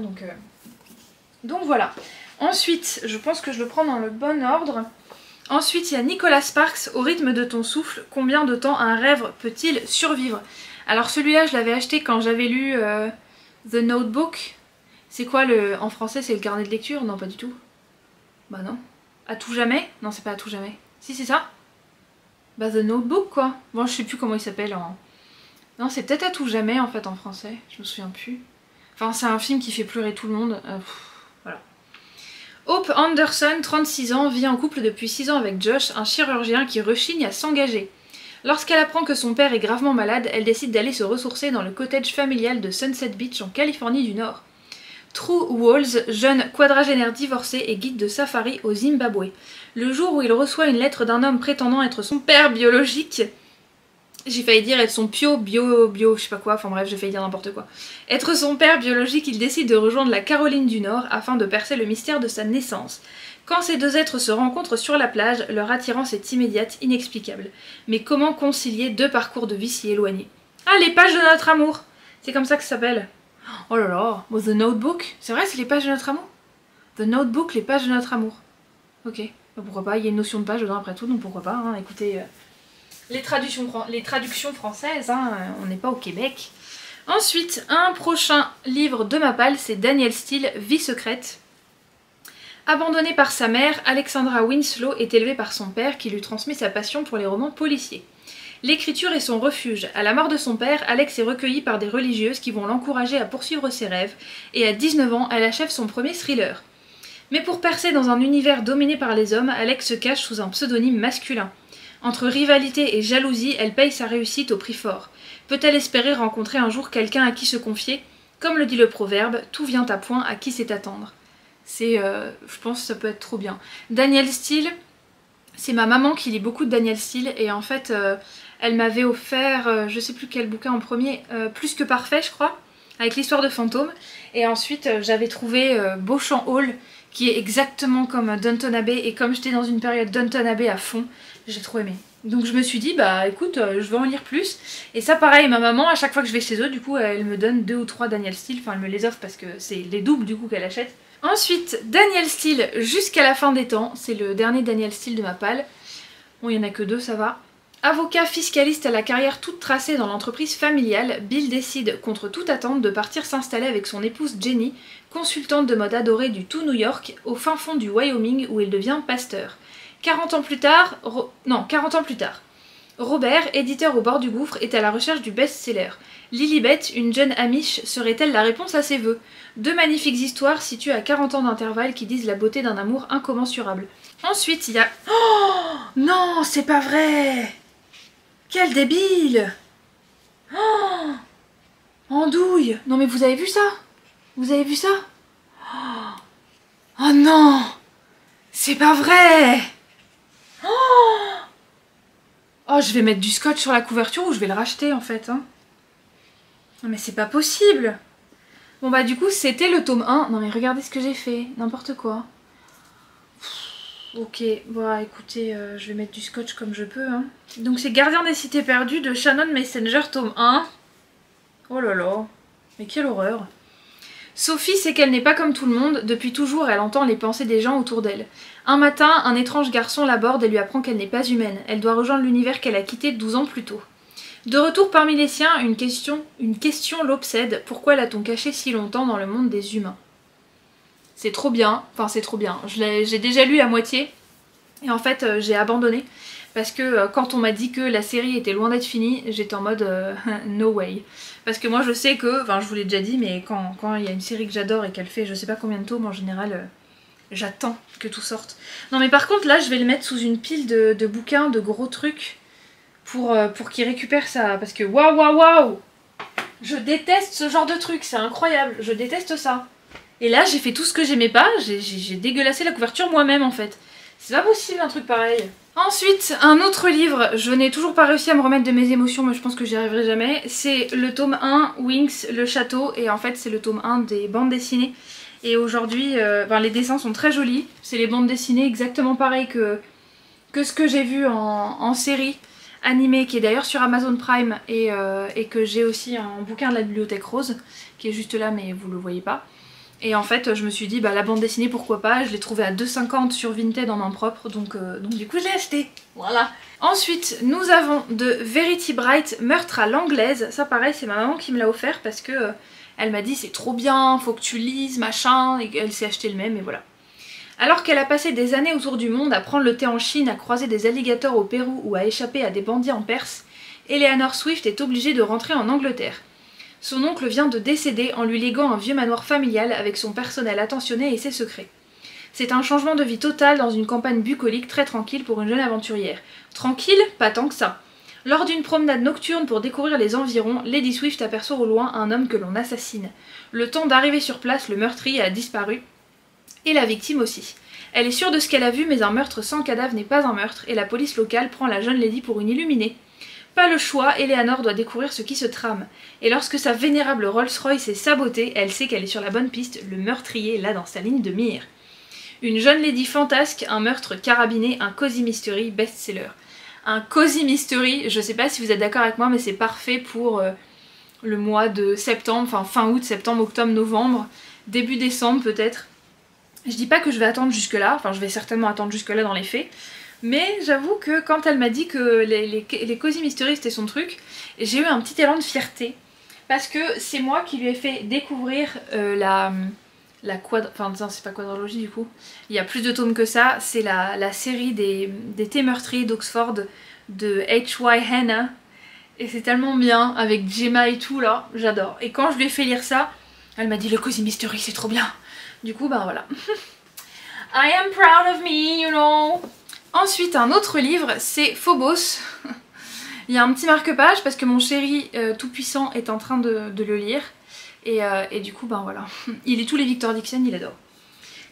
donc voilà. Ensuite, je pense que je le prends dans le bon ordre. Ensuite, il y a Nicholas Sparks, Au rythme de ton souffle, combien de temps un rêve peut-il survivre? Alors celui-là, je l'avais acheté quand j'avais lu The Notebook. C'est quoi en français, c'est le carnet de lecture? Non, pas du tout. Bah non. À tout jamais? Non, c'est pas à tout jamais. Si, c'est ça? Bah The Notebook, quoi. Bon, je sais plus comment il s'appelle en... Non, c'est peut-être À tout jamais, en fait, en français. Je me souviens plus. Enfin, c'est un film qui fait pleurer tout le monde. Voilà. Hope Anderson, 36 ans, vit en couple depuis 6 ans avec Josh, un chirurgien qui rechigne à s'engager. Lorsqu'elle apprend que son père est gravement malade, elle décide d'aller se ressourcer dans le cottage familial de Sunset Beach en Californie du Nord. True Walls, jeune quadragénaire divorcé et guide de safari au Zimbabwe. Le jour où il reçoit une lettre d'un homme prétendant être son père biologique, j'ai failli dire être son je sais pas quoi, enfin bref, j'ai failli dire n'importe quoi. Être son père biologique, il décide de rejoindre la Caroline du Nord afin de percer le mystère de sa naissance. Quand ces deux êtres se rencontrent sur la plage, leur attirance est immédiate, inexplicable. Mais comment concilier deux parcours de vie si éloignés? Ah, les pages de notre amour! C'est comme ça que ça s'appelle. Oh là là, The Notebook? C'est vrai, c'est les pages de notre amour? The Notebook, les pages de notre amour. Ok, bah pourquoi pas, il y a une notion de page dedans après tout, donc pourquoi pas, hein. Écoutez, les traductions françaises, hein, on n'est pas au Québec. Ensuite, un prochain livre de ma palle, c'est Danielle Steele, Vie secrète. Abandonnée par sa mère, Alexandra Winslow est élevée par son père qui lui transmet sa passion pour les romans policiers. L'écriture est son refuge. À la mort de son père, Alex est recueillie par des religieuses qui vont l'encourager à poursuivre ses rêves, et à 19 ans, elle achève son premier thriller. Mais pour percer dans un univers dominé par les hommes, Alex se cache sous un pseudonyme masculin. Entre rivalité et jalousie, elle paye sa réussite au prix fort. Peut-elle espérer rencontrer un jour quelqu'un à qui se confier? Comme le dit le proverbe, tout vient à point à qui sait attendre. Je pense que ça peut être trop bien. Danielle Steele, c'est ma maman qui lit beaucoup de Danielle Steele, et en fait, elle m'avait offert, je sais plus quel bouquin en premier, Plus que parfait, je crois, avec l'histoire de fantômes. Et ensuite, j'avais trouvé Beauchamp Hall, qui est exactement comme Downton Abbey, et comme j'étais dans une période Downton Abbey à fond, j'ai trop aimé. Donc je me suis dit bah écoute, je vais en lire plus. Et ça pareil, ma maman à chaque fois que je vais chez eux, du coup elle me donne 2 ou 3 Danielle Steele, enfin elle me les offre parce que c'est les doubles du coup qu'elle achète. Ensuite Danielle Steele jusqu'à la fin des temps, c'est le dernier Danielle Steele de ma palle. Bon il y en a que 2, ça va. Avocat fiscaliste à la carrière toute tracée dans l'entreprise familiale, Bill décide contre toute attente de partir s'installer avec son épouse Jenny, consultante de mode adorée du tout New York, au fin fond du Wyoming où il devient pasteur. 40 ans plus tard, Robert, éditeur au bord du gouffre, est à la recherche du best-seller. Lilibet, une jeune amiche, serait-elle la réponse à ses vœux? 2 magnifiques histoires situées à 40 ans d'intervalle qui disent la beauté d'un amour incommensurable. Ensuite, il y a... Oh non, c'est pas vrai! Quel débile! Oh Andouille! Non mais vous avez vu ça? Vous avez vu ça? Oh non! C'est pas vrai! Oh, je vais mettre du scotch sur la couverture ou je vais le racheter en fait. Hein. Non mais c'est pas possible! Bon bah du coup c'était le tome 1. Non mais regardez ce que j'ai fait, n'importe quoi. Ok, bon écoutez, je vais mettre du scotch comme je peux. Hein. Donc c'est Gardien des cités perdues de Shannon Messenger tome 1. Oh là là, mais quelle horreur! Sophie sait qu'elle n'est pas comme tout le monde, depuis toujours elle entend les pensées des gens autour d'elle. Un matin, un étrange garçon l'aborde et lui apprend qu'elle n'est pas humaine, elle doit rejoindre l'univers qu'elle a quitté 12 ans plus tôt. De retour parmi les siens, une question l'obsède, pourquoi l'a-t-on caché si longtemps dans le monde des humains? C'est trop bien, enfin c'est trop bien, j'ai déjà lu la moitié, et en fait j'ai abandonné, parce que quand on m'a dit que la série était loin d'être finie, j'étais en mode no way. Parce que moi je sais que, enfin je vous l'ai déjà dit, mais quand il y a une série que j'adore et qu'elle fait je sais pas combien de tomes, en général j'attends que tout sorte. Non mais par contre là je vais le mettre sous une pile de bouquins, de gros trucs, pour qu'il récupère ça, parce que waouh, je déteste ce genre de truc, c'est incroyable, je déteste ça. Et là j'ai fait tout ce que j'aimais pas, j'ai dégueulassé la couverture moi-même en fait. C'est pas possible un truc pareil. Ensuite, un autre livre, je n'ai toujours pas réussi à me remettre de mes émotions, mais je pense que j'y arriverai jamais. C'est le tome 1, Winx, le château, et en fait c'est le tome 1 des bandes dessinées. Et aujourd'hui, les dessins sont très jolis, c'est les bandes dessinées exactement pareil que ce que j'ai vu en série animée, qui est d'ailleurs sur Amazon Prime, et que j'ai aussi en bouquin de la Bibliothèque Rose, qui est juste là mais vous le voyez pas. Et en fait je me suis dit bah la bande dessinée pourquoi pas, je l'ai trouvée à 2,50 sur Vinted en main propre, donc du coup je l'ai acheté, voilà. Ensuite nous avons de Verity Bright, Meurtre à l'anglaise, ça pareil c'est ma maman qui me l'a offert parce que elle m'a dit c'est trop bien, faut que tu lises, machin, et elle s'est acheté le même et voilà. Alors qu'elle a passé des années autour du monde à prendre le thé en Chine, à croiser des alligators au Pérou ou à échapper à des bandits en Perse, Eleanor Swift est obligée de rentrer en Angleterre. Son oncle vient de décéder en lui léguant un vieux manoir familial avec son personnel attentionné et ses secrets. C'est un changement de vie total dans une campagne bucolique très tranquille pour une jeune aventurière. Tranquille? Pas tant que ça. Lors d'une promenade nocturne pour découvrir les environs, Lady Swift aperçoit au loin un homme que l'on assassine. Le temps d'arriver sur place, le meurtrier a disparu, et la victime aussi. Elle est sûre de ce qu'elle a vu, mais un meurtre sans cadavre n'est pas un meurtre, et la police locale prend la jeune lady pour une illuminée. Pas le choix, Eleanor doit découvrir ce qui se trame. Et lorsque sa vénérable Rolls-Royce est sabotée, elle sait qu'elle est sur la bonne piste, le meurtrier là dans sa ligne de mire. Une jeune lady fantasque, un meurtre carabiné, un cozy mystery best-seller. Un cozy mystery, je sais pas si vous êtes d'accord avec moi, mais c'est parfait pour le mois de septembre, enfin fin août, septembre, octobre, novembre, début décembre peut-être. Je dis pas que je vais attendre jusque là, enfin je vais certainement attendre jusque là dans les faits, mais j'avoue que quand elle m'a dit que les cozy mystery c'était son truc, j'ai eu un petit élan de fierté, parce que c'est moi qui lui ai fait découvrir enfin non, c'est pas quadralogie du coup, il y a plus de tomes que ça, c'est la série des thés meurtriers d'Oxford de H.Y. Hannah, et c'est tellement bien, avec Gemma et tout là, j'adore. Et quand je lui ai fait lire ça, elle m'a dit le cozy mystery c'est trop bien. Du coup ben voilà. I am proud of me, you know. Ensuite un autre livre, c'est Phobos. Il y a un petit marque-page parce que mon chéri tout puissant est en train de le lire. Et du coup ben voilà. Il lit tous les Victor Dixon, il adore.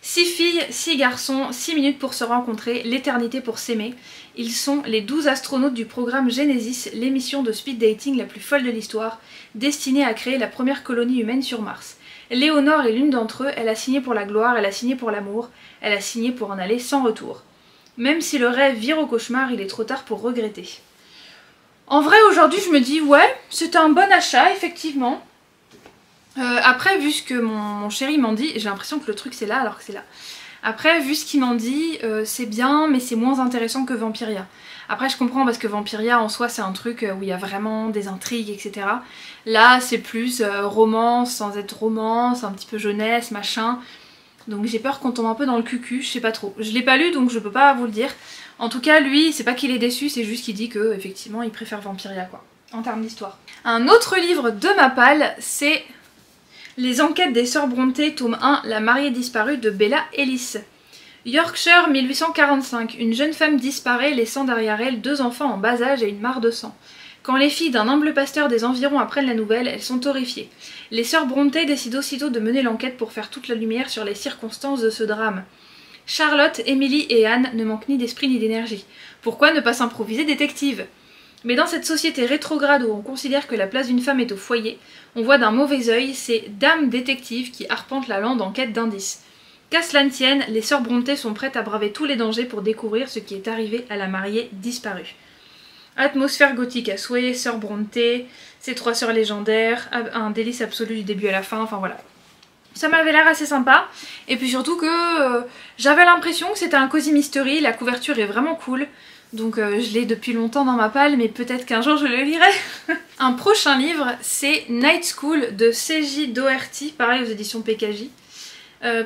6 filles, 6 garçons, 6 minutes pour se rencontrer, l'éternité pour s'aimer. Ils sont les 12 astronautes du programme Genesis, l'émission de speed dating la plus folle de l'histoire, destinée à créer la première colonie humaine sur Mars. Léonore est l'une d'entre eux, elle a signé pour la gloire, elle a signé pour l'amour, elle a signé pour en aller sans retour. Même si le rêve vire au cauchemar, il est trop tard pour regretter. En vrai, aujourd'hui, je me dis, ouais, c'était un bon achat, effectivement. Après, vu ce que mon chéri m'en dit, j'ai l'impression que le truc c'est là alors que c'est là. Après, vu ce qu'il m'en dit, c'est bien, mais c'est moins intéressant que Vampiria. Après, je comprends parce que Vampiria, en soi, c'est un truc où il y a vraiment des intrigues, etc. Là, c'est plus romance, sans être romance, un petit peu jeunesse, machin. Donc j'ai peur qu'on tombe un peu dans le cucu, je sais pas trop. Je l'ai pas lu, donc je peux pas vous le dire. En tout cas, lui, c'est pas qu'il est déçu, c'est juste qu'il dit que, effectivement, il préfère Vampiria, quoi, en termes d'histoire. Un autre livre de ma palle, c'est Les enquêtes des sœurs Brontë, tome 1, La mariée disparue de Bella Ellis. Yorkshire 1845, une jeune femme disparaît laissant derrière elle 2 enfants en bas âge et une mare de sang. Quand les filles d'un humble pasteur des environs apprennent la nouvelle, elles sont horrifiées. Les sœurs Brontë décident aussitôt de mener l'enquête pour faire toute la lumière sur les circonstances de ce drame. Charlotte, Emily et Anne ne manquent ni d'esprit ni d'énergie. Pourquoi ne pas s'improviser détective ? Mais dans cette société rétrograde où on considère que la place d'une femme est au foyer, on voit d'un mauvais œil ces dames détectives qui arpentent la lande en quête d'indices. Qu'à cela ne tienne, les sœurs Brontë sont prêtes à braver tous les dangers pour découvrir ce qui est arrivé à la mariée disparue. Atmosphère gothique à souhait, sœurs Brontë, ces 3 sœurs légendaires, un délice absolu du début à la fin, enfin voilà. Ça m'avait l'air assez sympa, et puis surtout que j'avais l'impression que c'était un cosy mystery, la couverture est vraiment cool. Donc je l'ai depuis longtemps dans ma palle, mais peut-être qu'un jour je le lirai. Un prochain livre, c'est Night School de C.J. Doherty, pareil aux éditions PKJ.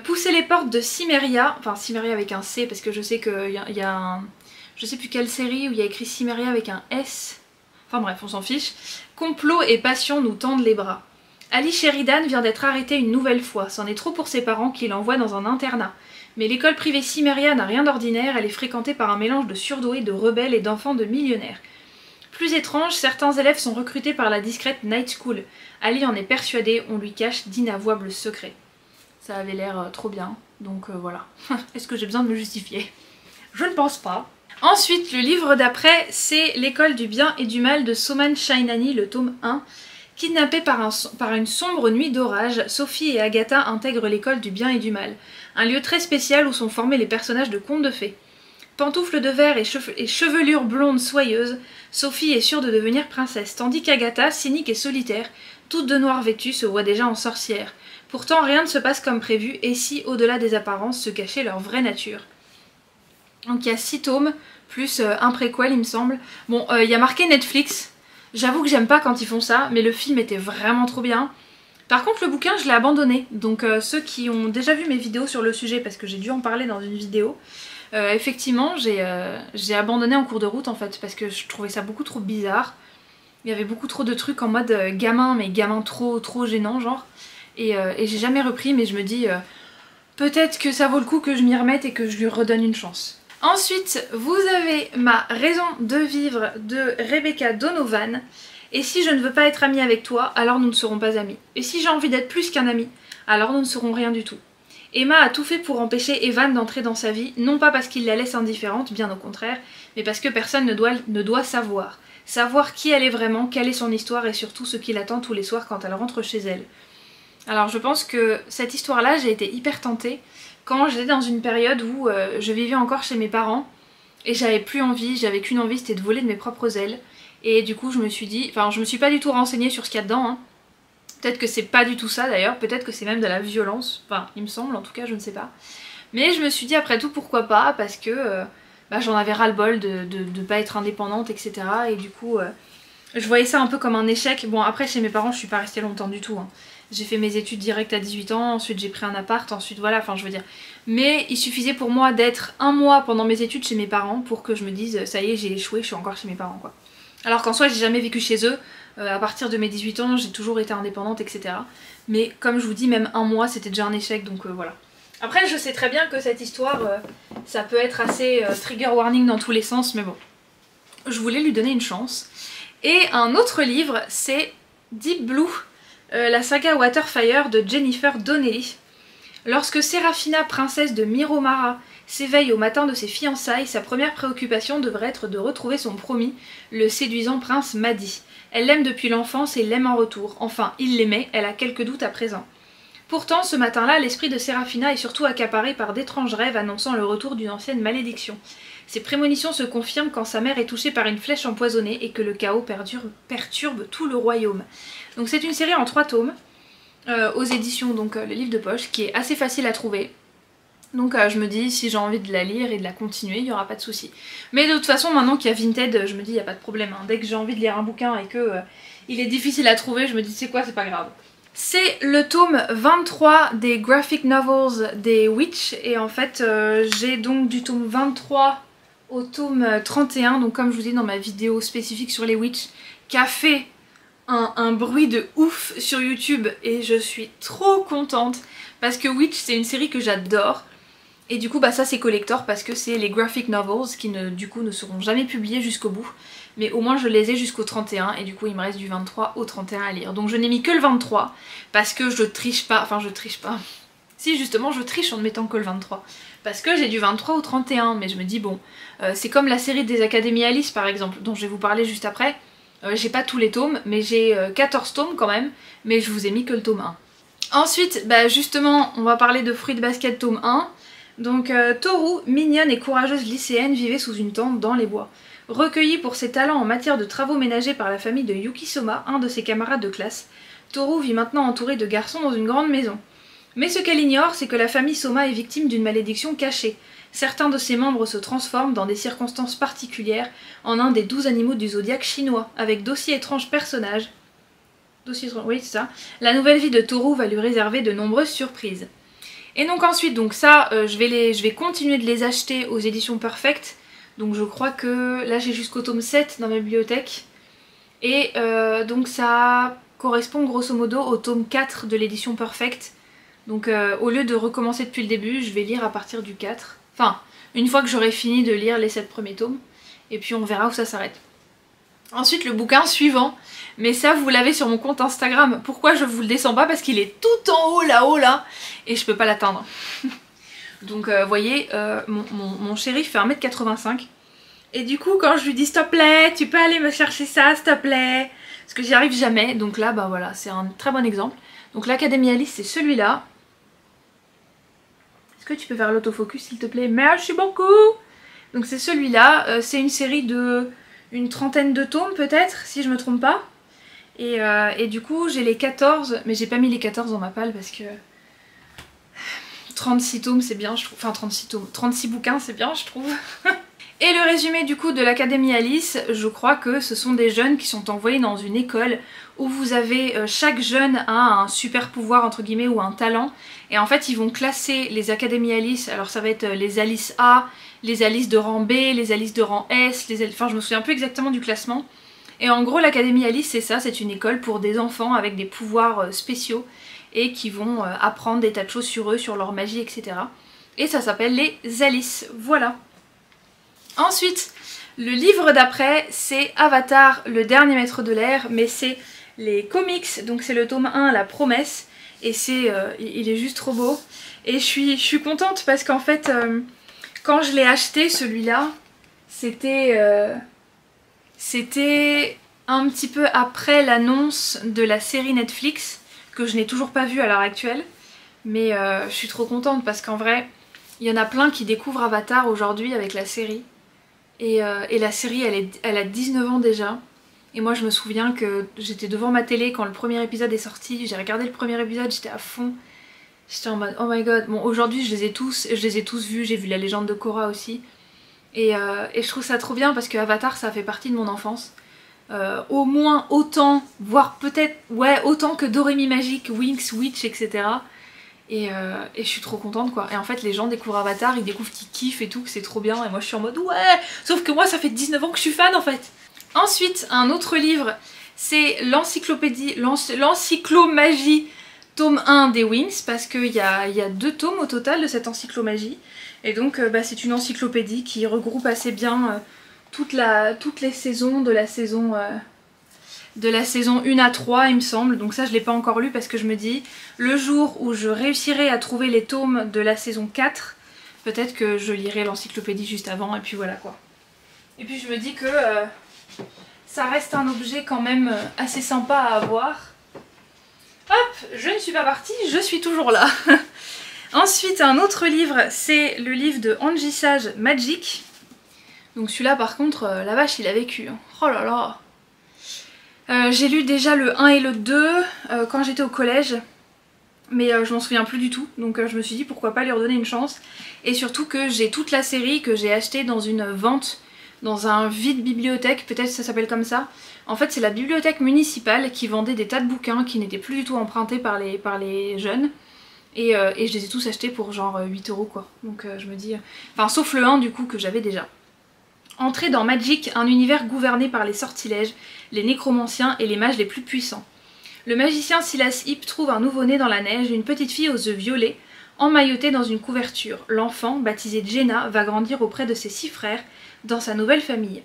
Pousser les portes de Cimmeria, enfin Cimmeria avec un C parce que je sais qu'il y a un... Je sais plus quelle série où il y a écrit Cimmeria avec un S. Enfin bref, on s'en fiche. Complot et passion nous tendent les bras. Ali Sheridan vient d'être arrêté une nouvelle fois, c'en est trop pour ses parents qui l'envoient dans un internat. Mais l'école privée Cimmeria n'a rien d'ordinaire, elle est fréquentée par un mélange de surdoués, de rebelles et d'enfants de millionnaires. Plus étrange, certains élèves sont recrutés par la discrète Night School. Ali en est persuadé, on lui cache d'inavouables secrets. Ça avait l'air trop bien, donc voilà. Est-ce que j'ai besoin de me justifier? Je ne pense pas. Ensuite, le livre d'après, c'est L'école du bien et du mal de Soman Shainani, le tome 1. Kidnappées par une sombre nuit d'orage, Sophie et Agatha intègrent l'école du bien et du mal, un lieu très spécial où sont formés les personnages de contes de fées. Pantoufles de verre et chevelure blonde soyeuse, Sophie est sûre de devenir princesse, tandis qu'Agatha, cynique et solitaire, toute de noir vêtue, se voit déjà en sorcière. Pourtant, rien ne se passe comme prévu, et si, au-delà des apparences, se cachait leur vraie nature. Donc il y a 6 tomes, plus un préquel il me semble. Bon, il y a marqué Netflix. J'avoue que j'aime pas quand ils font ça, mais le film était vraiment trop bien. Par contre le bouquin je l'ai abandonné, donc ceux qui ont déjà vu mes vidéos sur le sujet, parce que j'ai dû en parler dans une vidéo, effectivement j'ai abandonné en cours de route en fait, parce que je trouvais ça beaucoup trop bizarre. Il y avait beaucoup trop de trucs en mode gamin, mais gamin trop gênant genre. Et j'ai jamais repris, mais je me dis peut-être que ça vaut le coup que je m'y remette et que je lui redonne une chance. Ensuite, vous avez Ma raison de vivre de Rebecca Donovan. Et si je ne veux pas être amie avec toi, alors nous ne serons pas amis. Et si j'ai envie d'être plus qu'un ami, alors nous ne serons rien du tout. Emma a tout fait pour empêcher Evan d'entrer dans sa vie, non pas parce qu'il la laisse indifférente, bien au contraire, mais parce que personne ne doit savoir. Savoir qui elle est vraiment, quelle est son histoire et surtout ce qui l'attend tous les soirs quand elle rentre chez elle. Alors je pense que cette histoire-là, j'ai été hyper tentée quand j'étais dans une période où je vivais encore chez mes parents et j'avais plus envie, j'avais qu'une envie, c'était de voler de mes propres ailes. Et du coup je me suis dit, enfin je me suis pas du tout renseignée sur ce qu'il y a dedans, hein. Peut-être que c'est pas du tout ça d'ailleurs, peut-être que c'est même de la violence, enfin il me semble, en tout cas je ne sais pas. Mais je me suis dit après tout pourquoi pas, parce que j'en avais ras-le-bol de pas être indépendante, etc. Et du coup je voyais ça un peu comme un échec. Bon après chez mes parents je suis pas restée longtemps du tout, hein. J'ai fait mes études directes à 18 ans, ensuite j'ai pris un appart, ensuite voilà, enfin je veux dire. Mais il suffisait pour moi d'être un mois pendant mes études chez mes parents pour que je me dise ça y est j'ai échoué, je suis encore chez mes parents quoi. Alors qu'en soi j'ai jamais vécu chez eux, à partir de mes 18 ans j'ai toujours été indépendante, etc. Mais comme je vous dis, même un mois c'était déjà un échec, donc voilà. Après je sais très bien que cette histoire ça peut être assez trigger warning dans tous les sens, mais bon. Je voulais lui donner une chance. Et un autre livre c'est Deep Blue, la saga Waterfire de Jennifer Donnelly. Lorsque Serafina, princesse de Miromara, s'éveille au matin de ses fiançailles, sa première préoccupation devrait être de retrouver son promis, le séduisant prince Madi. Elle l'aime depuis l'enfance et l'aime en retour. Enfin, il l'aimait, elle a quelques doutes à présent. Pourtant, ce matin-là, l'esprit de Séraphina est surtout accaparé par d'étranges rêves annonçant le retour d'une ancienne malédiction. Ces prémonitions se confirment quand sa mère est touchée par une flèche empoisonnée et que le chaos perturbe tout le royaume. Donc c'est une série en 3 tomes, aux éditions, donc le livre de poche, qui est assez facile à trouver. Donc je me dis, si j'ai envie de la lire et de la continuer, il n'y aura pas de souci. Mais de toute façon, maintenant qu'il y a Vinted, je me dis, il n'y a pas de problème. Hein. Dès que j'ai envie de lire un bouquin et que il est difficile à trouver, je me dis, c'est quoi, c'est pas grave. C'est le tome 23 des graphic novels des Witch. Et en fait, j'ai donc du tome 23 au tome 31. Donc comme je vous dis dans ma vidéo spécifique sur les Witch, qui a fait un bruit de ouf sur YouTube. Et je suis trop contente. Parce que Witch, c'est une série que j'adore. Et du coup, bah ça c'est collector parce que c'est les graphic novels qui du coup ne seront jamais publiés jusqu'au bout. Mais au moins je les ai jusqu'au 31 et du coup il me reste du 23 au 31 à lire. Donc je n'ai mis que le 23 parce que je triche pas, enfin je triche pas. Si justement je triche en ne mettant que le 23. Parce que j'ai du 23 au 31, mais je me dis bon, c'est comme la série des Académies Alice par exemple, dont je vais vous parler juste après. J'ai pas tous les tomes, mais j'ai 14 tomes quand même, mais je vous ai mis que le tome 1. Ensuite, bah justement, on va parler de Fruit Basket tome 1. Donc Toru, mignonne et courageuse lycéenne, vivait sous une tente dans les bois. Recueillie pour ses talents en matière de travaux ménagers par la famille de Yuki Soma, un de ses camarades de classe, Toru vit maintenant entourée de garçons dans une grande maison. Mais ce qu'elle ignore, c'est que la famille Soma est victime d'une malédiction cachée. Certains de ses membres se transforment dans des circonstances particulières en un des 12 animaux du zodiaque chinois, avec d'aussi étranges personnages. Oui, c'est ça. La nouvelle vie de Toru va lui réserver de nombreuses surprises. Et donc ensuite, donc ça, je vais continuer de les acheter aux éditions Perfect. Donc je crois que là j'ai jusqu'au tome 7 dans ma bibliothèque. Et donc ça correspond grosso modo au tome 4 de l'édition Perfect. Donc au lieu de recommencer depuis le début, je vais lire à partir du 4. Enfin, une fois que j'aurai fini de lire les 7 premiers tomes. Et puis on verra où ça s'arrête. Ensuite le bouquin suivant, mais ça vous l'avez sur mon compte Instagram. Pourquoi je vous le descends pas? Parce qu'il est tout en haut là-haut là, et je peux pas l'atteindre. Donc vous voyez, mon chéri fait 1m85. Et du coup quand je lui dis s'il te plaît, tu peux aller me chercher ça s'il te plaît, parce que j'y arrive jamais. Donc là bah voilà, c'est un très bon exemple. Donc l'Académie Alice c'est celui-là. Est-ce que tu peux faire l'autofocus s'il te plaît? Merci beaucoup. Donc c'est celui-là, c'est une série de une trentaine de tomes peut-être, si je me trompe pas. Et du coup j'ai les 14, mais j'ai pas mis les 14 dans ma palle parce que 36 tomes c'est bien je trouve, enfin 36 tomes, 36 bouquins c'est bien je trouve. Et le résumé du coup de l'Académie Alice, je crois que ce sont des jeunes qui sont envoyés dans une école où vous avez, chaque jeune a un super pouvoir entre guillemets ou un talent. Et en fait ils vont classer les Académies Alice, alors ça va être les Alice A, les Alice de rang B, les Alice de rang S, enfin je me souviens plus exactement du classement. Et en gros l'Académie Alice c'est ça, c'est une école pour des enfants avec des pouvoirs spéciaux et qui vont apprendre des tas de choses sur eux, sur leur magie, etc. Et ça s'appelle les Alice, voilà. Ensuite, le livre d'après c'est Avatar, le dernier maître de l'air, mais c'est les comics, donc c'est le tome 1, La Promesse, et c'est, il est juste trop beau. Et je suis contente parce qu'en fait, quand je l'ai acheté celui-là, c'était un petit peu après l'annonce de la série Netflix, que je n'ai toujours pas vue à l'heure actuelle. Mais je suis trop contente parce qu'en vrai, il y en a plein qui découvrent Avatar aujourd'hui avec la série. Et la série, elle a 19 ans déjà. Et moi je me souviens que j'étais devant ma télé quand le premier épisode est sorti. J'ai regardé le premier épisode, j'étais à fond. J'étais en mode oh my god. Bon aujourd'hui je les ai tous vus, j'ai vu la légende de Korra aussi. Et je trouve ça trop bien parce que Avatar ça fait partie de mon enfance. Au moins autant, voire peut-être, ouais, autant que Doremi Magique, Winx, Witch, etc. Et je suis trop contente quoi. Et en fait les gens découvrent Avatar, ils découvrent qu'ils kiffent et tout, que c'est trop bien. Et moi je suis en mode ouais. Sauf que moi ça fait 19 ans que je suis fan en fait. Ensuite un autre livre, c'est l'encyclomagie tome 1 des Winx. Parce qu'il y a 2 tomes au total de cette encyclomagie. Et donc bah, c'est une encyclopédie qui regroupe assez bien toutes les saisons de la saison 1 à 3 il me semble. Donc ça je l'ai pas encore lu parce que je me dis le jour où je réussirai à trouver les tomes de la saison 4, peut-être que je lirai l'encyclopédie juste avant et puis voilà quoi. Et puis je me dis que ça reste un objet quand même assez sympa à avoir. Hop, je ne suis pas partie, je suis toujours là. Ensuite, un autre livre, c'est le livre de Angie Sage, Magic. Donc celui-là, par contre, la vache, il a vécu. Oh là là. J'ai lu déjà le 1 et le 2 quand j'étais au collège. Mais je m'en souviens plus du tout, donc je me suis dit pourquoi pas lui redonner une chance. Et surtout que j'ai toute la série que j'ai achetée dans une vente, dans un vide bibliothèque, peut-être ça s'appelle comme ça. En fait c'est la bibliothèque municipale qui vendait des tas de bouquins qui n'étaient plus du tout empruntés par les jeunes. Et je les ai tous achetés pour genre 8 € quoi. Donc je me dis... Enfin sauf le 1 du coup que j'avais déjà. Entrer dans Magic, un univers gouverné par les sortilèges, les nécromanciens et les mages les plus puissants. Le magicien Silas Heap trouve un nouveau-né dans la neige, une petite fille aux yeux violets, emmaillotée dans une couverture. L'enfant, baptisé Jenna, va grandir auprès de ses 6 frères, dans sa nouvelle famille.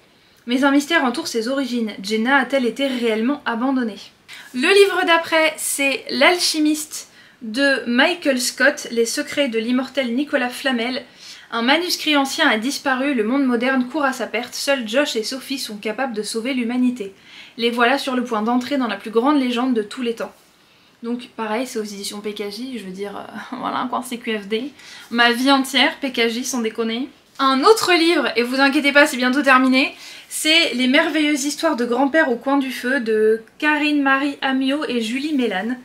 Mais un mystère entoure ses origines. Jenna a-t-elle été réellement abandonnée? Le livre d'après, c'est L'Alchimiste de Michael Scott, Les secrets de l'immortel Nicolas Flamel. Un manuscrit ancien a disparu, le monde moderne court à sa perte, seuls Josh et Sophie sont capables de sauver l'humanité. Les voilà sur le point d'entrer dans la plus grande légende de tous les temps. Donc pareil, c'est aux éditions PKJ, je veux dire, voilà quoi, c'est QFD. Ma vie entière, PKJ sans déconner. Un autre livre, et vous inquiétez pas, c'est bientôt terminé, c'est Les merveilleuses histoires de grand-père au coin du feu de Karine Marie Amiot et Julie Mélane.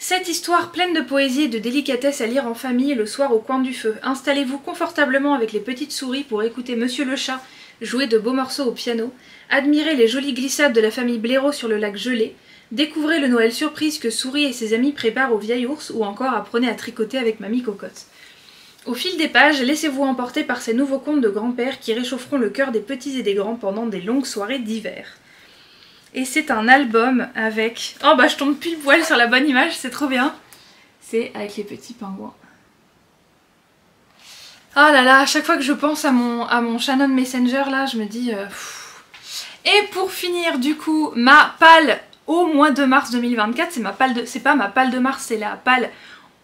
Cette histoire pleine de poésie et de délicatesse à lire en famille le soir au coin du feu. Installez-vous confortablement avec les petites souris pour écouter Monsieur le Chat jouer de beaux morceaux au piano, admirez les jolies glissades de la famille Blaireau sur le lac gelé, découvrez le Noël surprise que Souris et ses amis préparent au vieil ours ou encore apprenez à tricoter avec Mamie Cocotte. Au fil des pages, laissez-vous emporter par ces nouveaux contes de grand-père qui réchaufferont le cœur des petits et des grands pendant des longues soirées d'hiver. Et c'est un album avec... Oh bah je tombe pile poil sur la bonne image, c'est trop bien. C'est avec les petits pingouins. Ah là là, à chaque fois que je pense à mon Shannon Messenger là, je me dis... Et pour finir du coup, ma palle au mois de mars 2024, c'est pas ma palle de mars, c'est la palle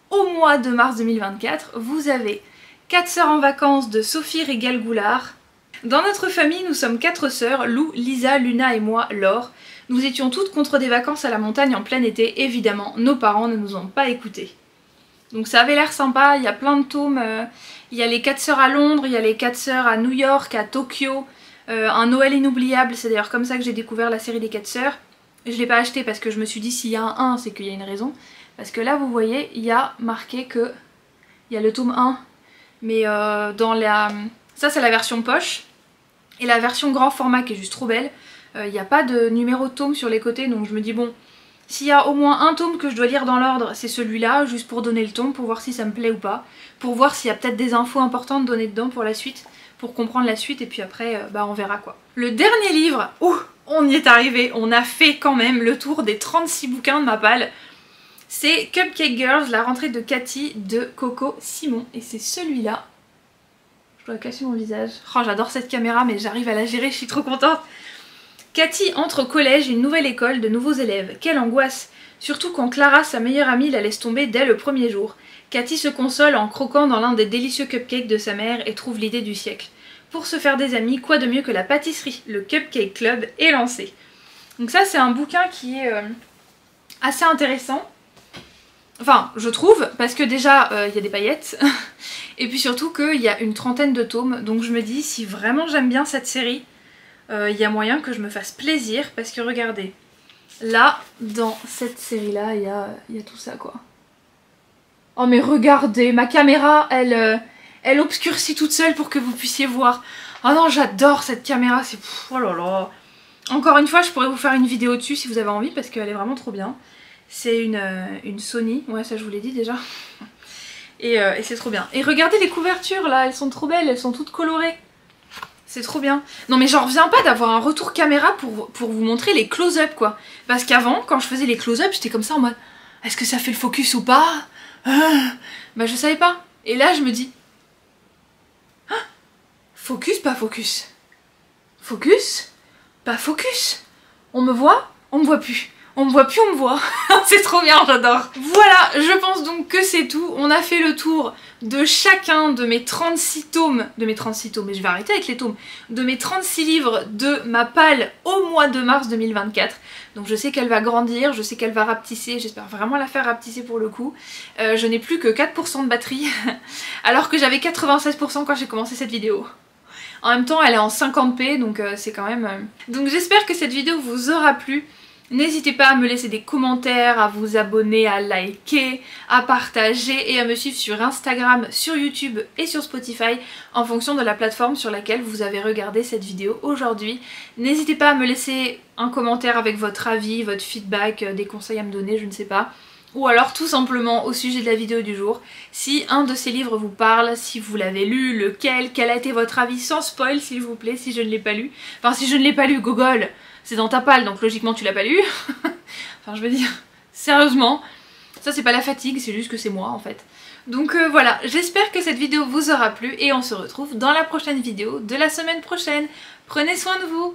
au mois de mars 2024. Vous avez 4 sœurs en vacances de Sophie Régal-Goulard. Dans notre famille, nous sommes 4 sœurs, Lou, Lisa, Luna et moi, Laure. Nous étions toutes contre des vacances à la montagne en plein été, évidemment, nos parents ne nous ont pas écoutés. Donc ça avait l'air sympa, il y a plein de tomes, il y a les 4 sœurs à Londres, il y a les 4 sœurs à New York, à Tokyo, un Noël inoubliable, c'est d'ailleurs comme ça que j'ai découvert la série des 4 sœurs. Je l'ai pas acheté parce que je me suis dit s'il y a un 1, c'est qu'il y a une raison. Parce que là vous voyez, il y a marqué que il y a le tome 1, mais dans la... Ça c'est la version poche, et la version grand format qui est juste trop belle, il n'y a pas de numéro de tome sur les côtés, donc je me dis bon... S'il y a au moins un tome que je dois lire dans l'ordre, c'est celui-là, juste pour donner le tome, pour voir si ça me plaît ou pas. Pour voir s'il y a peut-être des infos importantes données dedans pour la suite, pour comprendre la suite, et puis après, bah on verra quoi. Le dernier livre, on y est arrivé, on a fait quand même le tour des 36 bouquins de ma palle. C'est Cupcake Girls, la rentrée de Cathy de Coco Simon, et c'est celui-là. Je dois cacher mon visage. Oh, j'adore cette caméra, mais j'arrive à la gérer, je suis trop contente. Cathy entre au collège, une nouvelle école, de nouveaux élèves. Quelle angoisse! Surtout quand Clara, sa meilleure amie, la laisse tomber dès le premier jour. Cathy se console en croquant dans l'un des délicieux cupcakes de sa mère et trouve l'idée du siècle. Pour se faire des amis, quoi de mieux que la pâtisserie? Le Cupcake Club est lancé. Donc ça c'est un bouquin qui est assez intéressant. Enfin, je trouve, parce que déjà, il y a des paillettes. Et puis surtout qu'il y a une 30aine de tomes. Donc je me dis, si vraiment j'aime bien cette série... il y a moyen que je me fasse plaisir parce que regardez, là dans cette série là il y a tout ça quoi. Oh mais regardez, ma caméra elle obscurcit toute seule pour que vous puissiez voir. Oh non, j'adore cette caméra, c'est... Oh là là. Encore une fois je pourrais vous faire une vidéo dessus si vous avez envie parce qu'elle est vraiment trop bien. C'est une Sony, ouais ça je vous l'ai dit déjà. Et c'est trop bien. Et regardez les couvertures là, elles sont trop belles, elles sont toutes colorées. C'est trop bien. Non mais j'en reviens pas d'avoir un retour caméra pour vous montrer les close-up quoi. Parce qu'avant, quand je faisais les close-up, j'étais comme ça en mode est-ce que ça fait le focus ou pas? Bah je savais pas. Et là je me dis focus, pas focus. Focus, pas focus. On me voit plus. On me voit plus, on me voit. C'est trop bien, j'adore. Voilà, je pense donc que c'est tout. On a fait le tour de chacun de mes 36 tomes, mais je vais arrêter avec les tomes, de mes 36 livres de ma palle au mois de mars 2024. Donc je sais qu'elle va grandir, je sais qu'elle va rapetisser, j'espère vraiment la faire rapetisser pour le coup. Je n'ai plus que 4% de batterie, alors que j'avais 96% quand j'ai commencé cette vidéo. En même temps, elle est en 50p, donc c'est quand même... Donc j'espère que cette vidéo vous aura plu. N'hésitez pas à me laisser des commentaires, à vous abonner, à liker, à partager et à me suivre sur Instagram, sur YouTube et sur Spotify en fonction de la plateforme sur laquelle vous avez regardé cette vidéo aujourd'hui. N'hésitez pas à me laisser un commentaire avec votre avis, votre feedback, des conseils à me donner, je ne sais pas. Ou alors tout simplement au sujet de la vidéo du jour, si un de ces livres vous parle, si vous l'avez lu, lequel, quel a été votre avis, sans spoil s'il vous plaît, si je ne l'ai pas lu. Enfin si je ne l'ai pas lu, Gogol, c'est dans ta palle donc logiquement tu l'as pas lu. Enfin je veux dire, sérieusement, ça c'est pas la fatigue, c'est juste que c'est moi en fait. Donc voilà, j'espère que cette vidéo vous aura plu et on se retrouve dans la prochaine vidéo de la semaine prochaine. Prenez soin de vous!